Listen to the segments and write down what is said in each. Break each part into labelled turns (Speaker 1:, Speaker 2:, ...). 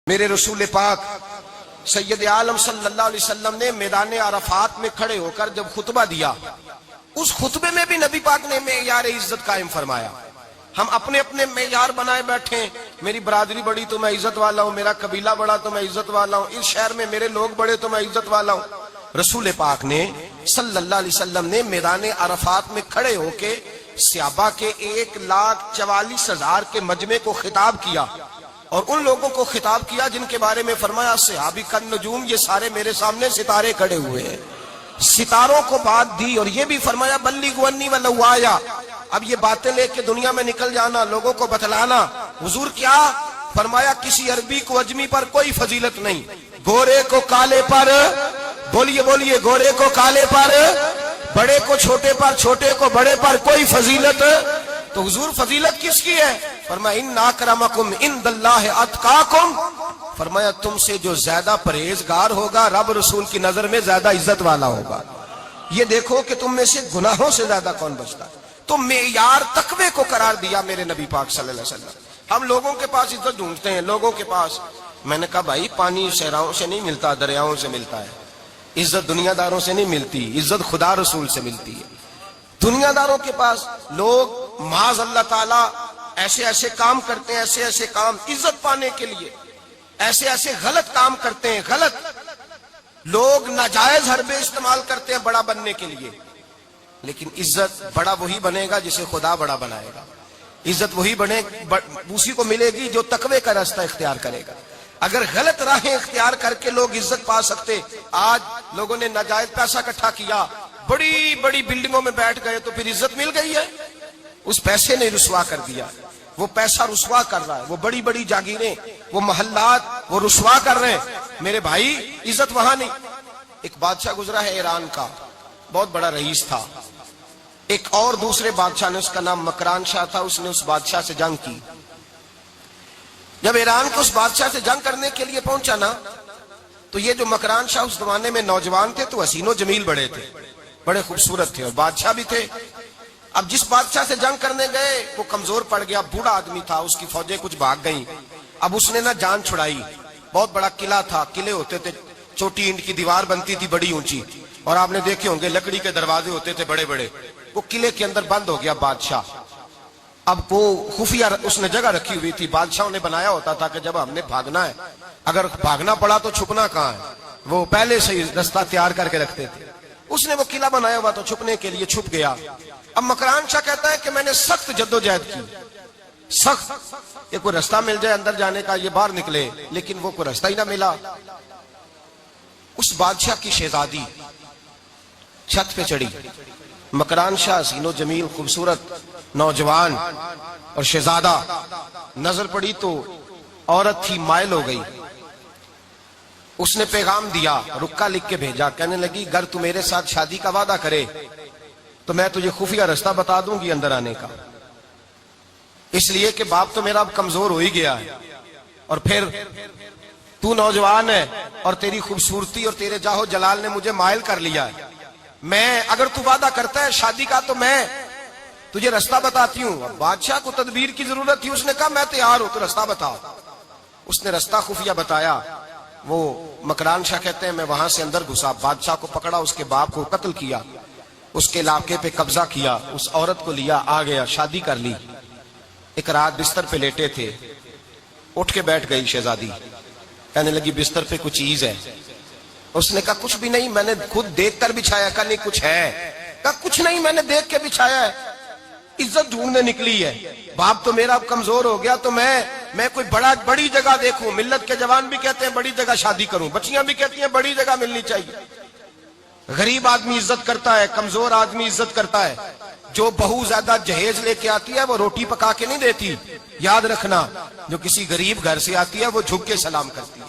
Speaker 1: میرے رسول پاک سید عالم صلی اللہ علیہ وسلم نے میدان عرفات میں کھڑے ہو کر جب خطبہ دیا، اس خطبے میں بھی نبی پاک نے معیار عزت قائم فرمایا۔ ہم اپنے اپنے معیار بنائے بیٹھے، میری برادری بڑی تو میں عزت والا ہوں، میرا قبیلہ بڑا تو میں عزت والا ہوں، اس شہر میں میرے لوگ بڑے تو میں عزت والا ہوں۔ رسول پاک نے صلی اللہ علیہ وسلم نے میدان عرفات میں کھڑے ہو کے صحابہ کے 1,44,000 کے مجمع کو خطاب کیا، اور ان لوگوں کو خطاب کیا جن کے بارے میں فرمایا صحابی کا نجوم، یہ سارے میرے سامنے ستارے کھڑے ہوئے ہیں۔ ستاروں کو بات دی اور یہ بھی فرمایا بلغوا انی ولو آیا، اب یہ باتیں لے کے دنیا میں نکل جانا، لوگوں کو بتلانا۔ حضور کیا فرمایا؟ کسی عربی کو اجمی پر کوئی فضیلت نہیں، گورے کو کالے پر، بولیے بولیے، گورے کو کالے پر، بڑے کو چھوٹے پر، چھوٹے کو بڑے پر کوئی فضیلت۔ تو حضور فضیلت کس کی ہے؟ فرمایا ان اکرمکم عند اللہ اتقاکم، فرمایا تم سے جو زیادہ پرہیزگار ہوگا رب رسول کی نظر میں زیادہ عزت والا ہوگا۔ یہ دیکھو کہ تم میں سے گناہوں سے زیادہ کون بچتا ہے۔ تو معیار تقوی کو قرار دیا میرے نبی پاک صلی اللہ علیہ وسلم۔ ہم لوگوں کے پاس عزت ڈھونڈتے ہیں، لوگوں کے پاس، میں نے کہا بھائی پانی صحراؤں سے نہیں ملتا، دریاؤں سے ملتا ہے۔ عزت دنیا داروں سے نہیں ملتی، عزت خدا رسول سے ملتی ہے۔ دنیا داروں کے پاس لوگ معاذ اللہ تعالی ایسے ایسے کام کرتے ہیں، ایسے ایسے کام عزت پانے کے لیے، ایسے ایسے غلط کام کرتے ہیں، غلط لوگ ناجائز حربے استعمال کرتے ہیں بڑا بننے کے لیے۔ لیکن عزت بڑا وہی بنے گا جسے خدا بڑا بنائے گا، عزت وہی بنے اسی کو ملے گی جو تقوی کا راستہ اختیار کرے گا۔ اگر غلط راہیں اختیار کر کے لوگ عزت پا سکتے، آج لوگوں نے ناجائز پیسہ اکٹھا کیا، بڑی بڑی بلڈنگوں میں بیٹھ گئے تو پھر عزت مل گئی ہے؟ اس پیسے نے رسوا کر دیا، وہ پیسہ رسوا کر رہا ہے، وہ بڑی بڑی جاگیریں، وہ محلات وہ رسوا کر رہے ہیں۔ میرے بھائی عزت وہاں نہیں۔ ایک بادشاہ گزرا ہے ایران کا، بہت بڑا رئیس تھا۔ ایک اور دوسرے بادشاہ نے، اس کا نام مکران شاہ تھا، اس نے اس بادشاہ سے جنگ کی۔ جب ایران کو اس بادشاہ سے جنگ کرنے کے لیے پہنچا نا، تو یہ جو مکران شاہ اس زمانے میں نوجوان تھے تو حسین و جمیل بڑے تھے، بڑے خوبصورت تھے، اور بادشاہ بھی تھے۔ اب جس بادشاہ سے جنگ کرنے گئے وہ کمزور پڑ گیا، بوڑھا آدمی تھا، اس کی فوجیں کچھ بھاگ گئیں۔ اب اس نے نا جان چھڑائی، بہت بڑا قلعہ تھا، قلعے ہوتے تھے، چھوٹی اینٹ کی دیوار بنتی تھی بڑی اونچی، اور آپ نے دیکھے ہوں گے لکڑی کے دروازے ہوتے تھے بڑے بڑے۔ وہ قلعے کے اندر بند ہو گیا بادشاہ۔ اب وہ خفیہ اس نے جگہ رکھی ہوئی تھی، بادشاہوں نے بنایا ہوتا تھا کہ جب ہم نے بھاگنا ہے، اگر بھاگنا پڑا تو چھپنا کہاں ہے، وہ پہلے سے ہی رستہ تیار کر کے رکھتے تھے۔ اس نے وہ قلعہ بنایا ہوا تو چھپنے کے لیے چھپ گیا۔ اب مکران شاہ کہتا ہے کہ میں نے سخت جدوجہد کی، سخت، یہ کوئی رستہ مل جائے اندر جانے کا، یہ باہر نکلے، لیکن وہ کوئی رستہ ہی نہ ملا۔ اس بادشاہ کی شہزادی چھت پہ چڑھی، مکران شاہ حسین و جمیل خوبصورت نوجوان اور شہزادہ، نظر پڑی تو عورت تھی، مائل ہو گئی۔ اس نے پیغام دیا، رکا لکھ کے بھیجا، کہنے لگی اگر تو میرے ساتھ شادی کا وعدہ کرے تو میں تجھے خفیہ رستہ بتا دوں گی اندر آنے کا، اس لیے کہ باپ تو میرا اب کمزور ہو ہی گیا ہے، اور پھر تو نوجوان ہے اور تیری خوبصورتی اور تیرے جاہو جلال نے مجھے مائل کر لیا ہے۔ میں اگر تو وعدہ کرتا ہے شادی کا تو میں تجھے رستہ بتاتی ہوں۔ بادشاہ کو تدبیر کی ضرورت تھی، اس نے کہا میں تیار ہوں، تو رستہ بتاؤ۔ اس نے رستہ خفیہ بتایا۔ وہ مکران شاہ کہتے ہیں میں وہاں سے اندر گھسا، بادشاہ کو پکڑا، اس کے باپ کو قتل کیا، اس کے علاقے پہ قبضہ کیا، اس عورت کو لیا، آ گیا، شادی کر لی۔ ایک رات بستر پہ لیٹے تھے، اٹھ کے بیٹھ گئی شہزادی، کہنے لگی بستر پہ کچھ چیز ہے۔ اس نے کہا کچھ بھی نہیں، میں نے خود دیکھ کر بچھایا۔ کہا نہیں کچھ ہے۔ کہا کچھ نہیں، میں نے دیکھ کے بچھایا ہے، عزت ڈھونڈنے نکلی ہے، باپ تو میرا اب کمزور ہو گیا، تو میں کوئی بڑی جگہ دیکھوں۔ ملت کے جوان بھی کہتے ہیں بڑی جگہ شادی کروں، بچیاں بھی کہتی ہیں بڑی جگہ ملنی چاہیے۔ غریب آدمی عزت کرتا ہے، کمزور آدمی عزت کرتا ہے۔ جو بہو زیادہ جہیز لے کے آتی ہے وہ روٹی پکا کے نہیں دیتی، یاد رکھنا، جو کسی غریب گھر سے آتی ہے وہ جھک کے سلام کرتی ہے،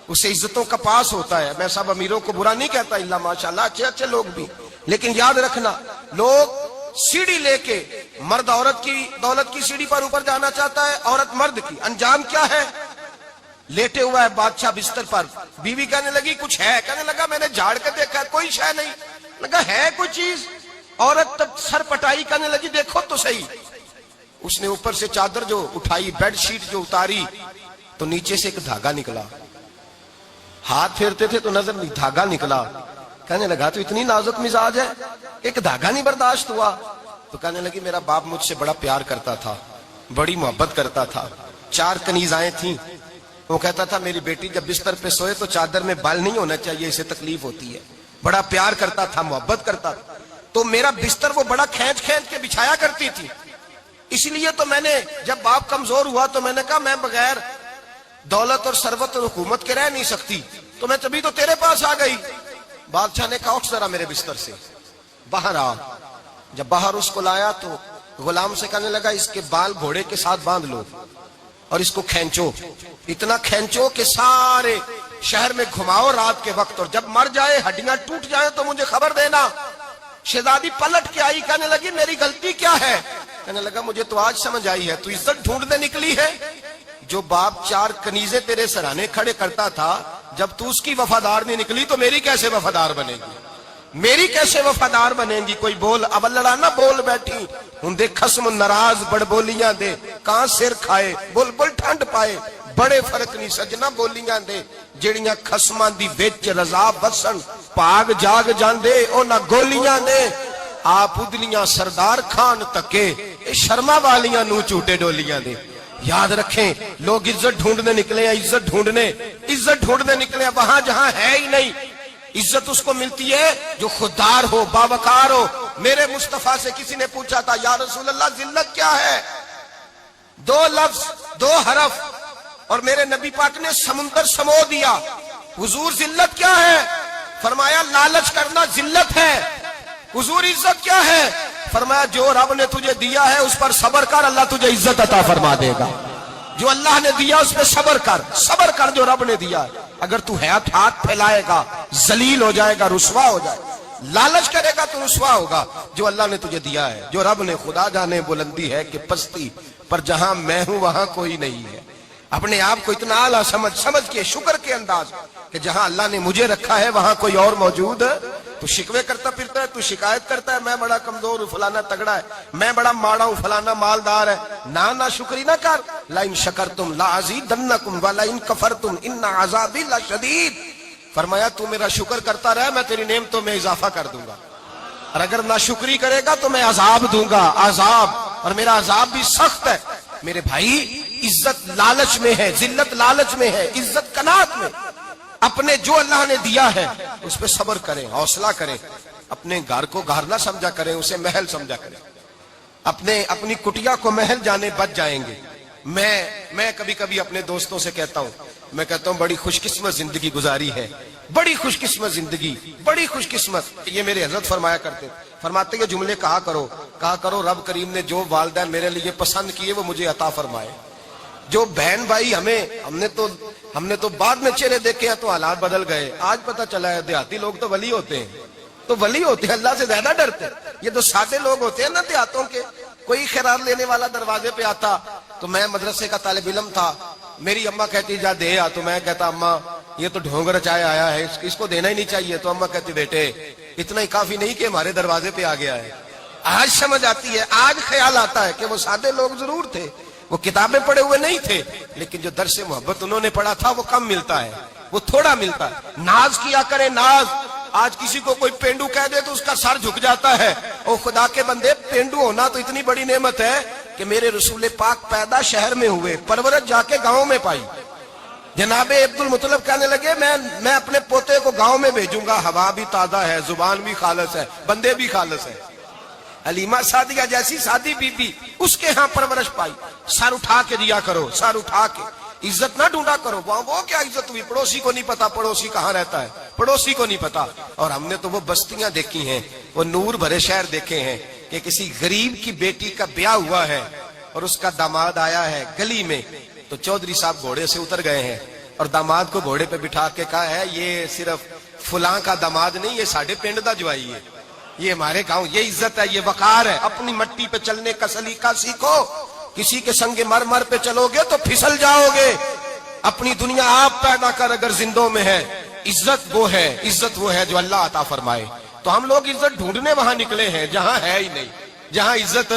Speaker 1: اسے عزتوں کا پاس ہوتا ہے۔ میں سب امیروں کو برا نہیں کہتا، اللہ ماشاءاللہ اچھے اچھے لوگ بھی، لیکن یاد رکھنا لوگ سیڑھی لے کے، مرد عورت کی دولت کی سیڑھی پر اوپر جانا چاہتا ہے، عورت مرد کی، انجام کیا ہے؟ لیٹے ہوا ہے بادشاہ بستر پر، بیوی کہنے لگی کچھ ہے، کہنے لگا میں نے جھاڑ کے دیکھا ہے کوئی شے نہیں، لگا ہے کوئی چیز، عورت تب سر پٹائی، کہنے لگی دیکھو تو صحیح۔ اس نے اوپر سے چادر جو اٹھائی، بیڈ شیٹ جو اتاری، تو نیچے سے ایک دھاگا نکلا. ہاتھ پھیرتے تھے تو نظر نہیں, دھاگا نکلا. کہنے لگا تو اتنی نازک مزاج ہے, ایک دھاگا نہیں برداشت ہوا. تو کہنے لگی میرا باپ مجھ سے بڑا پیار کرتا تھا, بڑی محبت کرتا تھا. 4 کنیزائیں تھیں. وہ کہتا تھا میری بیٹی جب بستر پہ سوئے تو چادر میں بال نہیں ہونا چاہیے, اسے تکلیف ہوتی ہے. بڑا پیار کرتا تھا, محبت کرتا تھا. تو میرا بستر وہ بڑا کھینچ کھینچ کے بچھایا کرتی تھی. اس لیے تو میں نے جب باپ کمزور ہوا تو میں نے کہا میں بغیر دولت اور ثروت اور حکومت کے رہ نہیں سکتی, تو میں تبھی تو تیرے پاس آ گئی. بادشاہ نے کہا اٹھ ذرا میرے بستر سے, باہر آ. جب باہر اس کو لایا تو غلام سے کہنے لگا اس کے بال گھوڑے کے ساتھ باندھ لو اور اس کو کھینچو, اتنا کھینچو کہ سارے شہر میں گھماؤ رات کے وقت, اور جب مر جائے ہڈیاں ٹوٹ جائیں تو مجھے خبر دینا. شہزادی پلٹ کے آئی, کہنے لگی میری غلطی کیا ہے؟ کہنے لگا مجھے تو آج سمجھ آئی ہے, تو عزت ڈھونڈنے نکلی ہے. جو باپ 4 کنیزیں تیرے سرانے کھڑے کرتا تھا, جب تو اس کی وفادار نہیں نکلی تو میری کیسے وفادار بنے گی, میری کیسے وفادار بنے گی؟ کوئی بول اب لڑانا بول بیٹھی ہوں دے خصم ناراض بڑ بولیاں دے, کہاں سر کھائے بول بول ٹھنڈ پائے. بڑے فرق نہیں سجنا بولیاں دے, جڑیاں خصماں دی وچ رضا بسن پاگ جاگ جاندے او نہ گولیاں دے. آپ ادلیاں سردار خان تکے شرما والیاں نو چوٹے ڈولیاں دے. یاد رکھیں لوگ عزت ڈھونڈنے نکلے ہیں, عزت ڈھونڈنے نکلے ہیں وہاں جہاں ہے ہی نہیں. عزت اس کو ملتی ہے جو خوددار ہو, باوقار ہو. میرے مصطفیٰ سے کسی نے پوچھا تھا یا رسول اللہ ذلت کیا ہے؟ 2 لفظ 2 حرف اور میرے نبی پاک نے سمندر سمو دیا. حضور ذلت کیا ہے؟ فرمایا لالچ کرنا ذلت ہے. حضور عزت کیا ہے؟ فرمایا جو رب نے تجھے دیا ہے اس پر صبر کر, اللہ تجھے عزت عطا فرما دے گا. جو اللہ نے دیا اس پہ صبر کر جو رب نے دیا. اگر تو ہاتھ پھیلائے گا ذلیل ہو جائے گا, رسوا ہو جائے گا. لالچ کرے گا تو رسوا ہوگا. جو اللہ نے تجھے دیا ہے, جو رب نے, خدا جانے بلندی ہے کہ پستی, پر جہاں میں ہوں وہاں کوئی نہیں ہے. اپنے آپ کو اتنا اعلیٰ سمجھ کے شکر کے انداز کہ جہاں اللہ نے مجھے رکھا ہے وہاں کوئی اور موجود. تو شکوے کرتا پھرتا ہے, تو شکایت کرتا ہے میں بڑا کمزور ہوں, فلانا تگڑا ہے, میں بڑا ماڑا ہوں, فلانا مالدار ہے. نہ شکری نہ کر. لئن شکرتم لازیدنکم ولئن کفرتم ان عذابی لشدید. فرمایا تو میرا شکر کرتا رہے, میں تیری نعمتوں میں اضافہ کر دوں گا, اور اگر ناشکری کرے گا تو میں عذاب دوں گا, عذاب, اور میرا عذاب بھی سخت ہے. میرے بھائی عزت لالچ میں ہے, ذلت لالچ میں ہے, عزت قناعت میں. اپنے جو اللہ نے دیا ہے اس پہ صبر کریں, حوصلہ کریں. اپنے گھر کو گھر نہ سمجھا کریں, اسے محل سمجھا کریں. اپنی کٹیا کو محل جانے بچ جائیں گے. میں کبھی کبھی اپنے دوستوں سے کہتا ہوں بڑی خوش قسمت زندگی گزاری ہے, بڑی خوش قسمت زندگی, بڑی خوش قسمت. یہ میرے حضرت فرمایا کرتے, فرماتے یہ جملے کہا کرو رب کریم نے جو والدین میرے لیے پسند کیے وہ مجھے عطا فرمائے. جو بہن بھائی ہم نے تو بعد میں چہرے دیکھے ہیں تو حالات بدل گئے. آج پتہ چلا ہے دیہاتی لوگ تو ولی ہوتے ہیں, اللہ سے زیادہ ڈرتے ہیں. یہ تو سادے لوگ ہوتے ہیں نا دیہاتوں کے. کوئی خیرات لینے والا دروازے پہ آتا تو میں مدرسے کا طالب علم تھا, میری اماں کہتی جا دے آ, تو میں کہتا اماں یہ تو ڈھونگ رچائے آیا ہے, اس کو دینا ہی نہیں چاہیے. تو اماں کہتی بیٹے اتنا ہی کافی نہیں کہ ہمارے دروازے پہ آ گیا ہے. آج سمجھ آتی ہے, آج خیال آتا ہے کہ وہ سادے لوگ ضرور تھے, وہ کتابیں پڑھے ہوئے نہیں تھے, لیکن جو درس محبت انہوں نے پڑھا تھا وہ کم ملتا ہے, وہ تھوڑا ملتا ہے. ناز کیا کرے, ناز. آج کسی کو کوئی پینڈو کہہ دے تو اس کا سر جھک جاتا ہے. او خدا کے بندے, پینڈو ہونا تو اتنی بڑی نعمت ہے کہ میرے رسول پاک پیدا شہر میں ہوئے, پرورش جا کے گاؤں میں پائی. جناب عبد المطلب کہنے لگے میں اپنے پوتے کو گاؤں میں بھیجوں گا, ہوا بھی تازہ ہے, زبان بھی خالص ہے, بندے بھی خالص ہے. حلیمہ سعدیہ جیسی سادی بی بی, اس کے ہاں پرورش پائی. سر اٹھا کے دیا کرو, سر اٹھا کے. عزت نہ ڈھونڈا کرو, وہ کیا عزت ہوئی, پڑوسی کو نہیں پتا پڑوسی کہاں رہتا ہے, پڑوسی کو نہیں پتا. اور ہم نے تو وہ بستیاں دیکھی ہیں, وہ نور بھرے شہر دیکھے ہیں کہ کسی غریب کی بیٹی کا بیاہ ہوا ہے اور اس کا داماد آیا ہے گلی میں, تو چودھری صاحب گھوڑے سے اتر گئے ہیں اور داماد کو گھوڑے پہ بٹھا کے کہا ہے یہ صرف فلاں کا داماد نہیں, یہ ساڑھے پنڈ دا جوائی ہے, یہ ہمارے گاؤں, یہ عزت ہے, یہ وقار ہے. اپنی مٹی پہ چلنے کا سلیقہ سیکھو, کسی کے سنگ مرمر پہ چلو گے تو پھسل جاؤ گے. اپنی دنیا آپ پیدا کر اگر زندوں میں ہے. عزت وہ ہے جو اللہ عطا فرمائے. تو ہم لوگ عزت ڈھونڈنے وہاں نکلے ہیں جہاں ہے ہی نہیں, جہاں عزت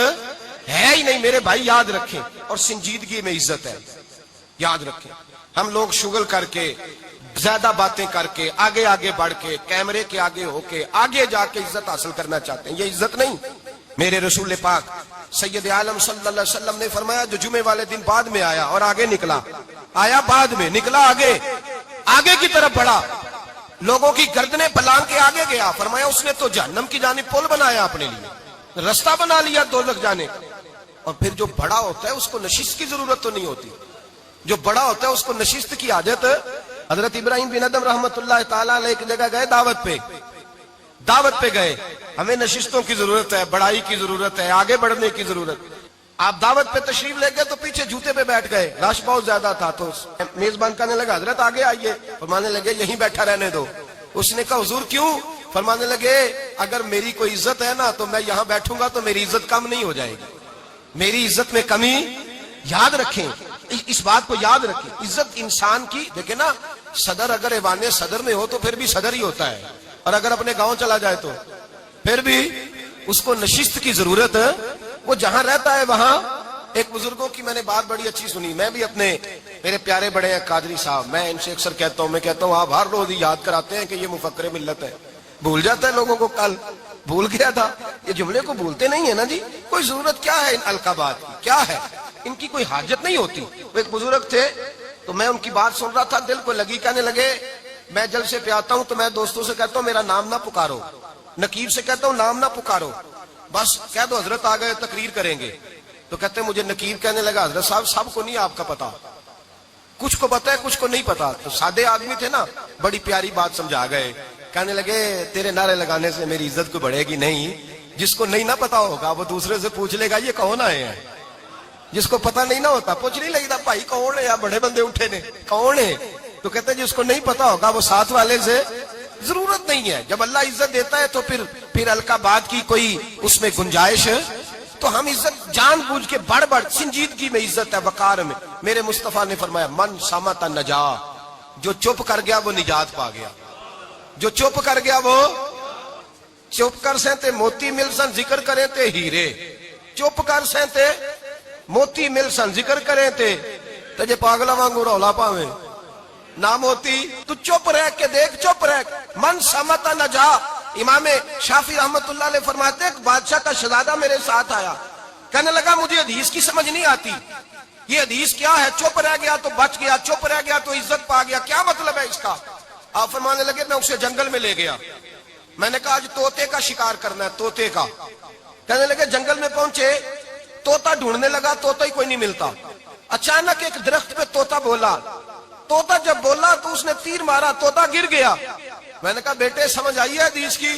Speaker 1: ہے ہی نہیں. میرے بھائی یاد رکھیں, اور سنجیدگی میں عزت ہے, یاد رکھیں. ہم لوگ شغل کر کے زیادہ باتیں کر کے آگے آگے بڑھ کے کیمرے کے آگے ہو کے آگے جا کے عزت حاصل کرنا چاہتے ہیں. یہ عزت نہیں. میرے رسول پاک سید عالم صلی اللہ علیہ وسلم نے فرمایا جو جمعے والے دن بعد میں آیا اور آگے نکلا, آیا بعد میں, نکلا آگے کی طرف بڑھا, لوگوں کی گردنیں پلانگ کے آگے گیا, فرمایا اس نے تو جہنم کی جانب پل بنایا اپنے لیے, رستہ بنا لیا دوزخ جانے. اور پھر جو بڑا ہوتا ہے اس کو نشست کی ضرورت تو نہیں ہوتی. جو بڑا ہوتا ہے اس کو نشست کی حاجت. حضرت ابراہیم بن ادم رحمت اللہ تعالیٰ علیہ ایک جگہ گئے دعوت پہ گئے. ہمیں نشستوں کی ضرورت ہے, بڑائی کی ضرورت ہے, آگے بڑھنے کی ضرورت. آپ دعوت پہ تشریف لے گئے تو پیچھے جوتے پہ بیٹھ گئے, رش بہت زیادہ تھا. تو میزبان کہنے لگا حضرت آگے آئیے, فرمانے لگے یہیں بیٹھا رہنے دو. اس نے کہا حضور کیوں؟ فرمانے لگے اگر میری کوئی عزت ہے نا تو میں یہاں بیٹھوں گا تو میری عزت کم نہیں ہو جائے گی, میری عزت میں کمی. یاد رکھیں, اس بات کو یاد رکھیں, عزت انسان کی. دیکھیں نا, صدر اگر ایوان صدر میں ہو تو پھر بھی صدر ہی ہوتا ہے, اور اگر اپنے گاؤں چلا جائے تو پھر بھی اس کو نشست کی ضرورت. وہ جہاں رہتا ہے وہاں. ایک بزرگوں کی میں نے بات بڑی اچھی سنی. میں بھی اپنے میرے پیارے بڑے ہیں قادری صاحب, میں ان سے اکثر کہتا ہوں, میں کہتا ہوں آپ ہر روز یاد کراتے ہیں کہ یہ مفکر ملت ہے. بھول جاتا ہے لوگوں کو, کل بھول گیا تھا. یہ جملے کو بھولتے نہیں ہے نا جی. کوئی ضرورت کیا ہے ان القابات کی, کیا ہے ان کی, کوئی حاجت نہیں ہوتی. وہ ایک بزرگ تھے تو میں ان کی بات سن رہا تھا, دل کو لگی. کہنے لگے میں جلسے پہ آتا ہوں تو میں دوستوں سے کہتا ہوں میرا نام نہ پکارو, نقیب سے کہتا ہوں نام نہ پکارو, بس کہہ دو حضرت آ گئے تقریر کریں گے. تو کہتے ہیں مجھے نقیب کہنے لگا حضرت صاحب سب کو نہیں آپ کا پتا, کچھ کو پتا ہے کچھ کو نہیں پتا. تو سادے آدمی تھے نا, بڑی پیاری بات سمجھا گئے. کہنے لگے تیرے نعرے لگانے سے میری عزت کو بڑھے گی نہیں. جس کو نہیں نہ پتا ہوگا وہ دوسرے سے پوچھ لے گا یہ کون آئے ہیں. جس کو پتا نہیں نہ ہوتا پوچھ نہیں لگتا بھائی کون ہے, یا بڑے بندے اٹھے نے کون ہے. تو کہتے ہیں جس کو نہیں پتا ہوگا وہ ساتھ والے سے ضرورت نہیں ہے. جب اللہ عزت دیتا ہے تو پھر القابات کی کوئی اس میں گنجائش. تو ہم عزت جان بوجھ کے بڑھ سنجیدگی میں عزت ہے, وقار میں. میرے مصطفیٰ نے فرمایا من صمت نجا, جو چپ کر گیا وہ نجات پا گیا. جو چپ کر گیا وہ چپ کر سہتے موتی مل سن ذکر کریں تے ہیرے. چپ کر سہتے موتی مل سن ذکر کریں تے جے پاگلا وانگو رولا پاویں نہ موتی. تو چپ رہ کے دیکھ, چپ رہ. من صمت نجا. امام شافعی رحمت اللہ علیہ فرماتے ہیں ایک بادشاہ کا شہزادہ میرے ساتھ آیا, کہنے لگا مجھے حدیث کی سمجھ نہیں آتی, یہ حدیث کیا ہے, چپ رہ گیا تو بچ گیا, چپ رہ گیا تو عزت پا گیا, کیا مطلب ہے اس کا؟ آپ فرمانے لگے میں اسے جنگل میں لے گیا, میں نے کہا آج طوطے کا شکار کرنا ہے, طوطے کا. کہنے لگے جنگل میں پہنچے, طوطا ڈھونڈنے لگا, طوطا ہی کوئی نہیں ملتا. اچانک ایک درخت پہ طوطا بولا, طوطا جب بولا تو اس نے تیر مارا, طوطا گر گیا. میں نے کہا بیٹے سمجھ آئی ہے حدیث کی؟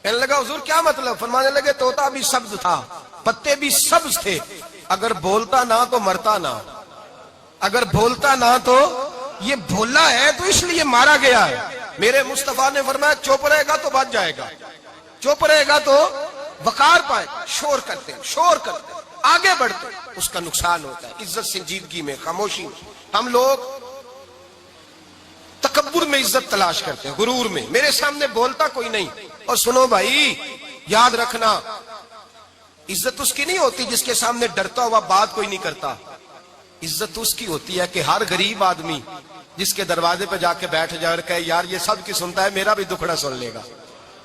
Speaker 1: کہنے لگا حضور کیا مطلب؟ فرمانے لگے طوطا بھی سبز تھا, پتے بھی سبز تھے, اگر بولتا نہ تو مرتا نہ, اگر بولتا نہ تو یہ بولا ہے تو اس لیے مارا گیا ہے. میرے مصطفیٰ نے فرمایا چپ رہے گا تو بچ جائے گا, چپ رہے گا تو وقار پائے. شور کرتے آگے بڑھتے اس کا نقصان ہوتا ہے. عزت سنجیدگی میں, خاموشی میں. ہم لوگ تکبر میں عزت تلاش کرتے ہیں, غرور میں. میرے سامنے بولتا کوئی نہیں. اور سنو بھائی یاد رکھنا, عزت اس کی نہیں ہوتی جس کے سامنے ڈرتا ہوا بات کوئی نہیں کرتا. عزت اس کی ہوتی ہے کہ ہر غریب آدمی جس کے دروازے پہ جا کے بیٹھ جائے اور کہے یار یہ سب کی سنتا ہے, میرا بھی دکھڑا سن لے گا,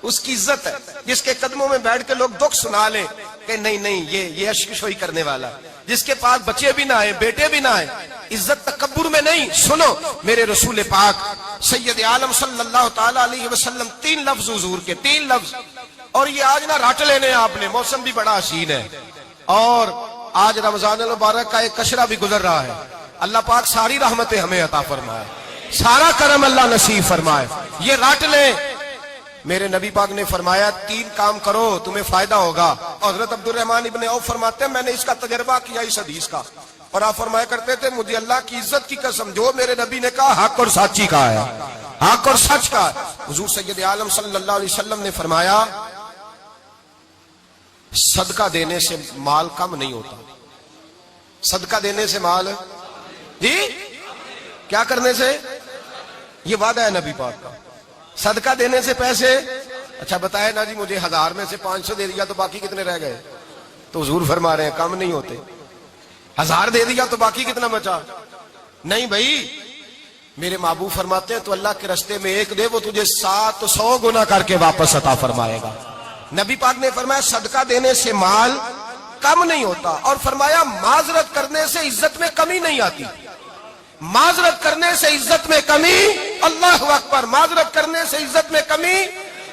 Speaker 1: اس کی عزت ہے. جس کے قدموں میں بیٹھ کے لوگ دکھ سنا لیں کہ نہیں یہ اشکشوئی کرنے والا, جس کے پاس بچے بھی نہ آئے, بیٹے بھی نہ آئے. عزت تکبر میں نہیں. سنو میرے رسول پاک سید عالم صلی اللہ تعالی علیہ وسلم 3 لفظ حضور کے, 3 لفظ. اور یہ آج نہ رٹ لینے آپ نے, موسم بھی بڑا حسین ہے اور آج رمضان المبارک کا ایک کشرہ بھی گزر رہا ہے. اللہ پاک ساری رحمتیں ہمیں عطا فرمائے, سارا کرم اللہ نصیب فرمائے. یہ رٹ لیں. میرے نبی پاک نے فرمایا 3 کام کرو تمہیں فائدہ ہوگا. حضرت عبد الرحمن ابن عوف فرماتے ہیں میں نے اس کا تجربہ کیا اس حدیث کا, اور آپ فرمایا کرتے تھے مجھے اللہ کی عزت کی قسم جو میرے نبی نے کہا حق اور سچی کا ہے, حق اور سچ کا ہے. حضور سید عالم صلی اللہ علیہ وسلم نے فرمایا صدقہ دینے سے مال کم نہیں ہوتا. صدقہ دینے سے مال, جی کیا کرنے سے؟ یہ وعدہ ہے نبی پاک کا. صدقہ دینے سے پیسے, اچھا بتائے نا جی مجھے 1000 میں سے 500 دے دیا تو باقی کتنے رہ گئے؟ تو حضور فرما رہے ہیں کم نہیں ہوتے. 1000 دے دیا تو باقی کتنا بچا؟ نہیں بھائی، میرے محبوب فرماتے ہیں تو اللہ کے راستے میں ایک دے وہ تجھے 700 گنا کر کے واپس عطا فرمائے گا۔ نبی پاک نے فرمایا صدقہ دینے سے مال کم نہیں ہوتا، اور فرمایا معذرت کرنے سے عزت میں کمی نہیں آتی۔ معذرت کرنے سے عزت میں کمی، اللہ اکبر، معذرت کرنے سے عزت میں کمی،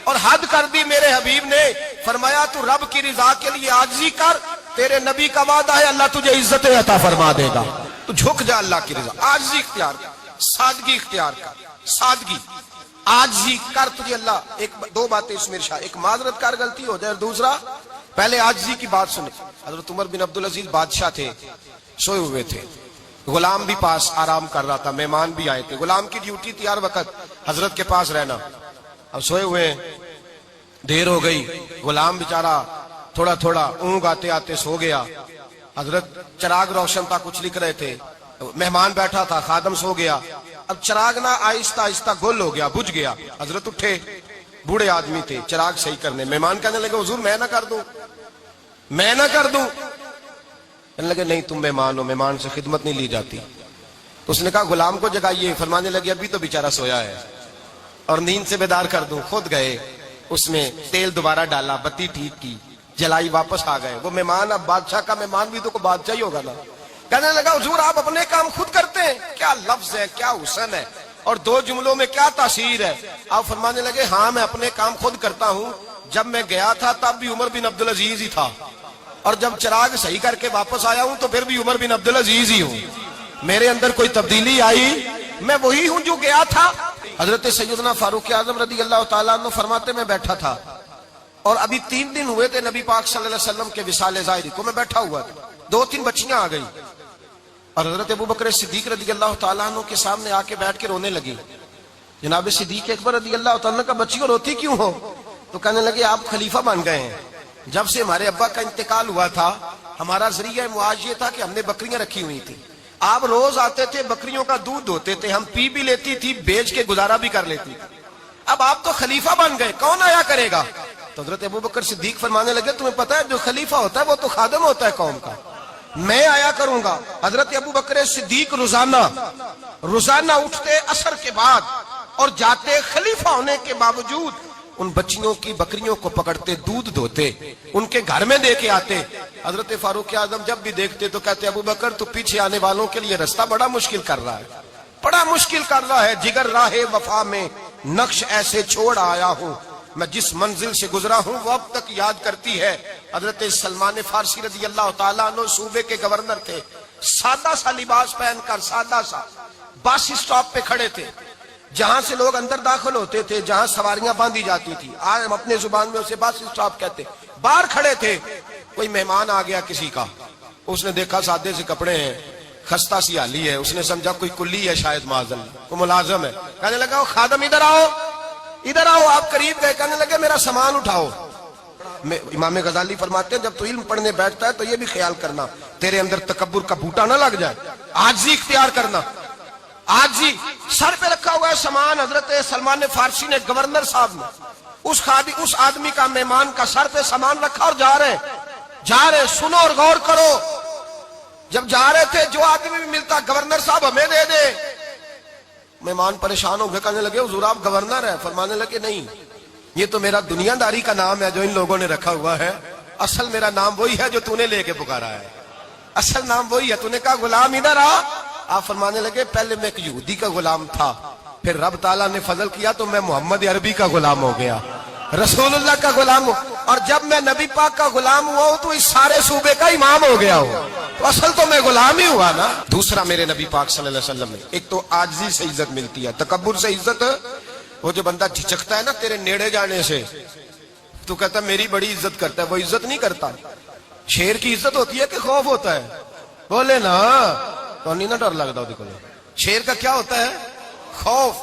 Speaker 1: اور حد کر دی میرے حبیب نے، فرمایا تو رب کی رضا کے لیے عاجزی کر، تیرے نبی کا وعدہ ہے اللہ تجھے عزت عطا فرما دے گا۔ تو جھک جا اللہ کی رضا، عاجزی اختیار کر، سادگی اختیار کر، سادگی عاجزی کر، تجھے اللہ دو باتیں اس میں ارشاد، ایک معذرت کر غلطی ہو جائے، اور دوسرا پہلے عاجزی کی بات سنے۔ حضرت عمر بن عبدالعزیز بادشاہ تھے، سوئے ہوئے تھے، غلام بھی پاس آرام کر رہا تھا، مہمان بھی آئے تھے، غلام کی ڈیوٹی تھی ہر وقت حضرت کے پاس رہنا۔ اب سوئے ہوئے ہیں، دیر ہو گئی، غلام بیچارہ تھوڑا تھوڑا اونگ آتے آتے سو گیا، حضرت چراغ روشن تھا، کچھ لکھ رہے تھے، مہمان بیٹھا تھا، خادم سو گیا، اب چراغ نہ آہستہ آہستہ گل ہو گیا، بجھ گیا، حضرت اٹھے، بوڑھے آدمی تھے، چراغ صحیح کرنے، مہمان کہنے لگے حضور میں نہ کر دوں، میں نہ کر دوں، کہنے لگے نہیں تم مہمان ہو، مہمان سے خدمت نہیں لی جاتی۔ تو اس نے کہا غلام کو جگائیے، فرمانے لگے ابھی تو بیچارہ سویا ہے اور نیند سے بیدار کر دوں، خود گئے، اس میں تیل دوبارہ ڈالا، بتی ٹھیک کی، جلائی، واپس آ گئے۔ وہ مہمان، اب بادشاہ کا مہمان بھی تو کوئی بادشاہ ہی ہوگا نا، کہنے لگا حضور آپ اپنے کام خود کرتے ہیں، کیا لفظ ہے، کیا حسن ہے، اور دو جملوں میں کیا تاثیر ہے۔ آپ فرمانے لگے ہاں میں اپنے کام خود کرتا ہوں، جب میں گیا تھا تب بھی عمر بن عبدالعزیز ہی تھا، اور جب چراغ صحیح کر کے واپس آیا ہوں تو پھر بھی عمر بن عبدالعزیز ہی ہوں، میرے اندر کوئی تبدیلی آئی، میں وہی ہوں جو گیا تھا۔ حضرت سیدنا فاروق اعظم رضی اللہ تعالیٰ عنہ فرماتے میں بیٹھا تھا، اور ابھی 3 دن ہوئے تھے نبی پاک صلی اللہ علیہ وسلم کے وصال ظاہری کو، میں بیٹھا ہوا تھا، 2-3 بچیاں آ گئی، اور حضرت ابوبکر صدیق رضی اللہ تعالیٰ عنہ کے سامنے آ کے بیٹھ کے رونے لگی۔ جناب صدیق اکبر رضی اللہ تعالیٰ عنہ کا بچیوں روتی کیوں ہو؟ تو کہنے لگے آپ خلیفہ بن گئے ہیں، جب سے ہمارے ابا کا انتقال ہوا تھا ہمارا ذریعہ معاش یہ تھا کہ ہم نے بکریاں رکھی ہوئی تھی، آپ روز آتے تھے، بکریوں کا دودھ دھوتے تھے، ہم پی بھی لیتی تھی، بیچ کے گزارا بھی کر لیتی تھی، اب آپ تو خلیفہ بن گئے، کون آیا کرے گا؟ تو حضرت ابوبکر صدیق فرمانے لگے تمہیں پتہ ہے جو خلیفہ ہوتا ہے وہ تو خادم ہوتا ہے قوم کا، میں آیا کروں گا۔ حضرت ابوبکر صدیق روزانہ اٹھتے عصر کے بعد اور جاتے، خلیفہ ہونے کے باوجود ان بچیوں کی بکریوں کو پکڑتے، دودھ دھوتے، ان کے گھر میں دے کے آتے۔ حضرت فاروق اعظم جب بھی دیکھتے تو کہتے ابوبکر تو پیچھے آنے والوں کے لیے رستہ بڑا مشکل کر رہا ہے، بڑا مشکل کر رہا ہے، جگر راہ وفا میں نقش ایسے چھوڑ آیا ہوں، میں جس منزل سے گزرا ہوں وہ اب تک یاد کرتی ہے۔ حضرت سلمان فارسی رضی اللہ تعالیٰ عنہ صوبے کے گورنر تھے، سادہ سا لباس پہن کر، سادہ سا، بس اسٹاپ پہ کھڑے تھے، جہاں سے لوگ اندر داخل ہوتے تھے، جہاں سواریاں باندھی جاتی تھی، آج ہم اپنے زبان میں اسے بس اسٹاپ کہتے، باہر کھڑے تھے۔ کوئی مہمان آ گیا کسی کا، اس نے دیکھا سادے سے کپڑے ہیں، خستہ سی حالی ہے، اس نے سمجھا کوئی کلی ہے، شاید معاذ اللہ کوئی ملازم ہے، کہنے لگا خادم ادھر آؤ، ادھر آؤ، آپ قریب گئے، کہنے لگے میرا سامان اٹھاؤ۔ امام غزالی فرماتے ہیں جب تو علم پڑھنے بیٹھتا ہے تو یہ بھی خیال کرنا تیرے اندر تکبر کا بوٹا نہ لگ جائے، عاجزی اختیار کرنا، عاجزی۔ سر پہ رکھا ہوا ہے سامان، حضرت سلمان فارسی نے، گورنر صاحب نے، اس آدمی کا، مہمان کا سر پہ سامان رکھا اور جا رہے، سنو اور غور کرو، جب جا رہے تھے جو آدمی بھی ملتا گورنر صاحب ہمیں دے دے، مہمان پریشان ہو گئے، کہنے لگے حضور آپ گورنر ہیں؟ فرمانے لگے نہیں، یہ تو میرا دنیا داری کا نام ہے جو ان لوگوں نے رکھا ہوا ہے، اصل میرا نام وہی ہے جو تو نے لے کے پکارا ہے، اصل نام وہی ہے۔ تو نے کہا غلام ادھر آ، آپ فرمانے لگے پہلے میں ایک یہودی کا غلام تھا، پھر رب تعالیٰ نے فضل کیا تو میں محمد عربی کا غلام ہو گیا، رسول اللہ کا غلام ہوں، اور جب میں نبی پاک کا غلام ہوا ہوں تو اس سارے صوبے کا امام ہو گیا ہوں، تو اصل تو میں غلام ہی ہوا نا۔ دوسرا میرے نبی پاک صلی اللہ علیہ وسلم نے، ایک تو عاجزی سے عزت ملتی ہے، تکبر سے عزت، وہ جو بندہ جھجکتا ہے نا تیرے نیڑے جانے سے، تو کہتا ہے میری بڑی عزت کرتا ہے، وہ عزت نہیں کرتا۔ شیر کی عزت ہوتی ہے کہ خوف ہوتا ہے؟ بولے نا، تو نہیں نا ڈر لگتا وہ، دیکھو شیر کا کیا ہوتا ہے؟ خوف،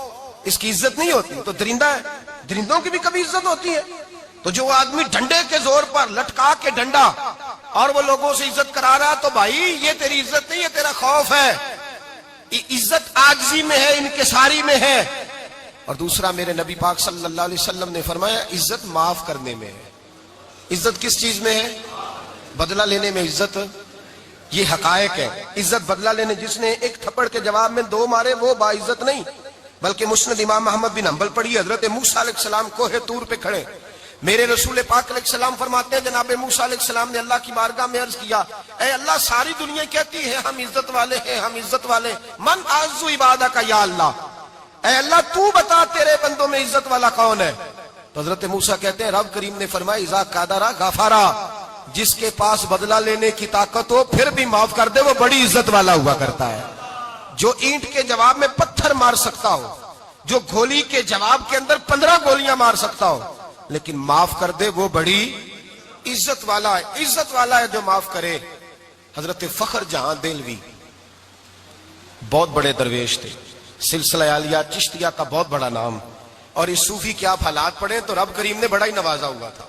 Speaker 1: اس کی عزت نہیں ہوتی۔ تو درندہ ہے، درندوں کی بھی کبھی عزت ہوتی ہے؟ تو جو آدمی ڈنڈے کے زور پر لٹکا کے ڈنڈا اور وہ لوگوں سے عزت کرا رہا، تو بھائی یہ تیری عزت نہیں، یہ تیرا خوف ہے۔ عزت عاجزی میں ہے، انکساری میں ہے۔ اور دوسرا میرے نبی پاک صلی اللہ علیہ وسلم نے فرمایا عزت معاف کرنے میں ہے۔ عزت کس چیز میں ہے؟ بدلہ لینے میں عزت، یہ حقائق ہے. عزت بدلہ لینے جس نے ایک تھپڑ کے جواب میں 2 مارے وہ باعزت نہیں، بلکہ مسند امام محمد بن حنبل پڑھی. حضرت موسیٰ علیہ السلام کوہ طور پہ کھڑے، میرے رسول پاک علیہ السلام فرماتے ہیں جناب موسیٰ علیہ السلام نے اللہ کی بارگاہ میں عرض کیا، اے اللہ ساری دنیا کہتی ہے ہم عزت والے ہیں، ہم عزت والے، من اعز عبادک یا اللہ، اے اللہ تو بتا تیرے بندوں میں عزت والا کون ہے؟ تو حضرت موسیٰ کہتے ہیں رب کریم نے فرمایا اذا قادر غفارا، جس کے پاس بدلہ لینے کی طاقت ہو پھر بھی معاف کر دے وہ بڑی عزت والا ہوا کرتا ہے. جو اینٹ کے جواب میں پتھر مار سکتا ہو، جو گولی کے جواب کے اندر 15 گولیاں مار سکتا ہو لیکن معاف کر دے وہ بڑی عزت والا ہے. عزت والا ہے جو معاف کرے. حضرت فخر جہاں دہلوی بہت بڑے درویش تھے، سلسلہ عالیہ چشتیہ کا بہت بڑا نام، اور اس صوفی کے آپ حالات پڑھیں تو رب کریم نے بڑا ہی نوازا ہوا تھا.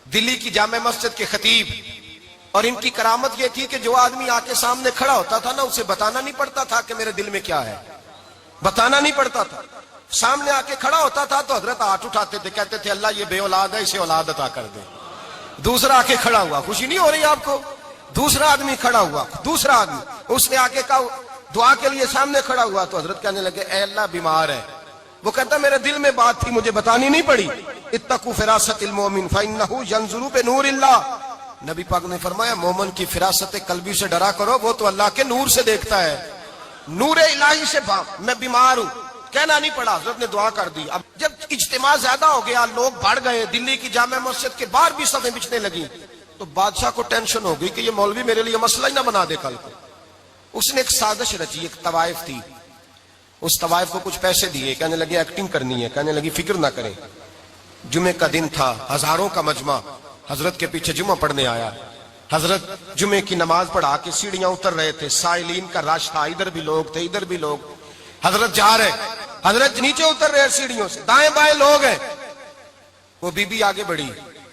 Speaker 1: دلی کی جامع مسجد کے خطیب، اور ان کی کرامت یہ تھی کہ جو آدمی آ کے سامنے کھڑا ہوتا تھا نا اسے بتانا نہیں پڑتا تھا کہ میرے دل میں کیا ہے، بتانا نہیں پڑتا تھا. سامنے آ کے کھڑا ہوتا تھا تو حضرت ہاتھ اٹھاتے تھے، کہتے تھے اللہ یہ بے اولاد ہے اسے اولاد عطا کر دے. دوسرا آ کے کھڑا ہوا، خوشی نہیں ہو رہی آپ کو؟ دوسرا آدمی کھڑا ہوا، دوسرا آدمی اس نے آ کے کہا دعا کے لیے سامنے کھڑا ہوا تو حضرت کہنے لگے اے اللہ بیمار ہے. وہ کہتا میرے دل میں بات تھی مجھے بتانی نہیں پڑی. اتقوا فراست المؤمن فانه ينظر بنور اللہ. نبی پاک نے فرمایا مومن کی فراست قلبی سے ڈرا کرو، وہ تو اللہ کے نور سے دیکھتا ہے. نور الہی سے میں بیمار ہوں کہنا نہیں پڑا، حضرت نے دعا کر دی. اب جب اجتماع زیادہ ہو گیا، لوگ بڑھ گئے، دلی کی جامع مسجد کے باہر بھی صفیں بچھنے لگی، تو بادشاہ کو ٹینشن ہو گئی کہ یہ مولوی میرے لیے مسئلہ ہی نہ بنا دے کل کو. اس نے ایک سازش رچی، ایک طوائف تھی، اس طوائف کو کچھ پیسے دیے، کہنے لگے ایکٹنگ کرنی ہے، کہنے لگی فکر نہ کریں. جمعے کا دن تھا، ہزاروں کا مجمع حضرت کے پیچھے جمعہ پڑھنے آیا. حضرت جمعے کی نماز پڑھا کے سیڑھیاں اتر رہے تھے، سائلین کا رش تھا، ادھر بھی لوگ تھے ادھر بھی لوگ. حضرت جا رہے، حضرت نیچے اتر رہے سیڑھیوں سے، دائیں بائیں لوگ ہیں. وہ بی بی آگے بڑھی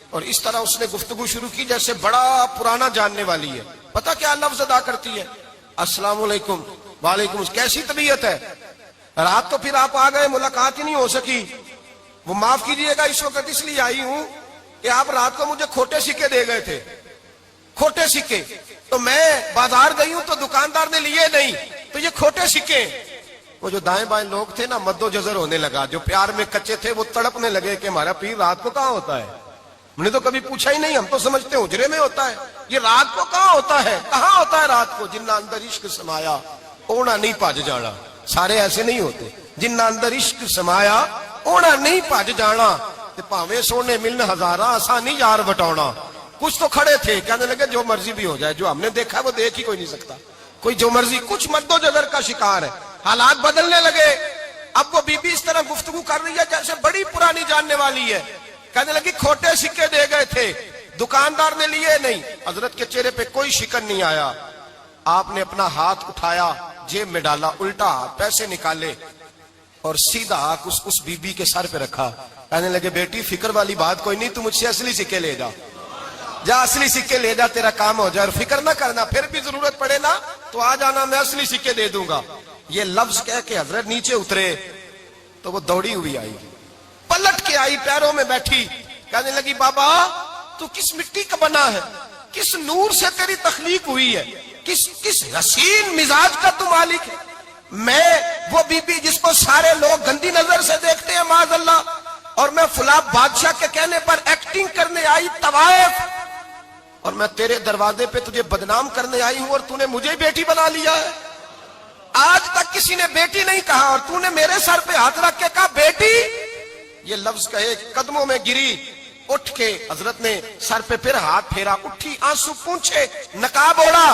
Speaker 1: اور اس طرح اس نے گفتگو شروع کی جیسے بڑا پرانا جاننے والی ہے. پتہ کیا لفظ ادا کرتی ہے؟ السلام علیکم. وعلیکم. کیسی طبیعت ہے؟ رات تو پھر آپ آ گئے، ملاقات ہی نہیں ہو سکی. وہ معاف کیجئے گا اس وقت اس لیے آئی ہوں کہ آپ رات کو مجھے کھوٹے سکے دے گئے تھے، کھوٹے سکے، تو میں بازار گئی ہوں تو دکاندار نے لیے نہیں، تو یہ کھوٹے سکے. وہ جو دائیں بائیں لوگ تھے نا مد و جزر ہونے لگا، جو پیار میں کچے تھے وہ تڑپنے لگے کہ ہمارا پیر رات کو کہاں ہوتا ہے. ہم نے تو کبھی پوچھا ہی نہیں، ہم تو سمجھتے حجرے میں ہوتا ہے، یہ رات کو کہاں ہوتا ہے، کہاں ہوتا ہے رات کو. جنہ اندر عشق سمایا اونا نہیں پاج جانا. سارے ایسے نہیں ہوتے. جنہ اندر عشق سمایا اونا نہیں پاج جانا، تے پاویں سونے ملن ہزاراں آسانی یار بٹاؤنا. کچھ تو کھڑے تھے کہنے لگے جو مرضی بھی ہو جائے، جو ہم نے دیکھا وہ دیکھ ہی کوئی نہیں سکتا، کوئی جو مرضی. کچھ مد و جزر کا شکار ہے. حالات بدلنے لگے. اب وہ بی بی اس طرح گفتگو کر رہی ہے جیسے بڑی پرانی جاننے والی ہے. کہنے لگی کھوٹے سکے دے گئے تھے، دکاندار نے لیے نہیں. حضرت کے چہرے پہ کوئی شکن نہیں آیا. آپ نے اپنا ہاتھ اٹھایا، جیب میں ڈالا، الٹا پیسے نکالے اور سیدھا اس بی بی کے سر پہ رکھا. کہنے لگے بیٹی فکر والی بات کوئی نہیں، تو مجھ سے اصلی سکے لے جا، جا اصلی سکے لے جا، تیرا کام ہو جائے. اور فکر نہ کرنا، پھر بھی ضرورت پڑے نا تو آ جانا، میں اصلی سکے دے دوں گا. یہ لفظ کہہ کے حضرت نیچے اترے تو وہ دوڑی ہوئی آئی، پلٹ کے آئی، پیروں میں بیٹھی. کہنے لگی بابا تو کس مٹی کا بنا ہے، کس نور سے تیری تخلیق ہوئی ہے، کس حسین مزاج کا تو مالک ہے. میں وہ بی بی جس کو سارے لوگ گندی نظر سے دیکھتے ہیں معاذ اللہ، اور میں فلاں بادشاہ کے کہنے پر ایکٹنگ کرنے آئی طوائف، اور میں تیرے دروازے پہ تجھے بدنام کرنے آئی ہوں اور تو نے مجھے بیٹی بنا لیا ہے. آج تک کسی نے بیٹی نہیں کہا اور تو نے میرے سر پہ ہاتھ رکھ کے کہا بیٹی. یہ لفظ کہے قدموں میں گری، اٹھ کے حضرت نے سر پہ پھر ہاتھ پھیرا، اٹھی آنسو پونچھے، نقاب اوڑا.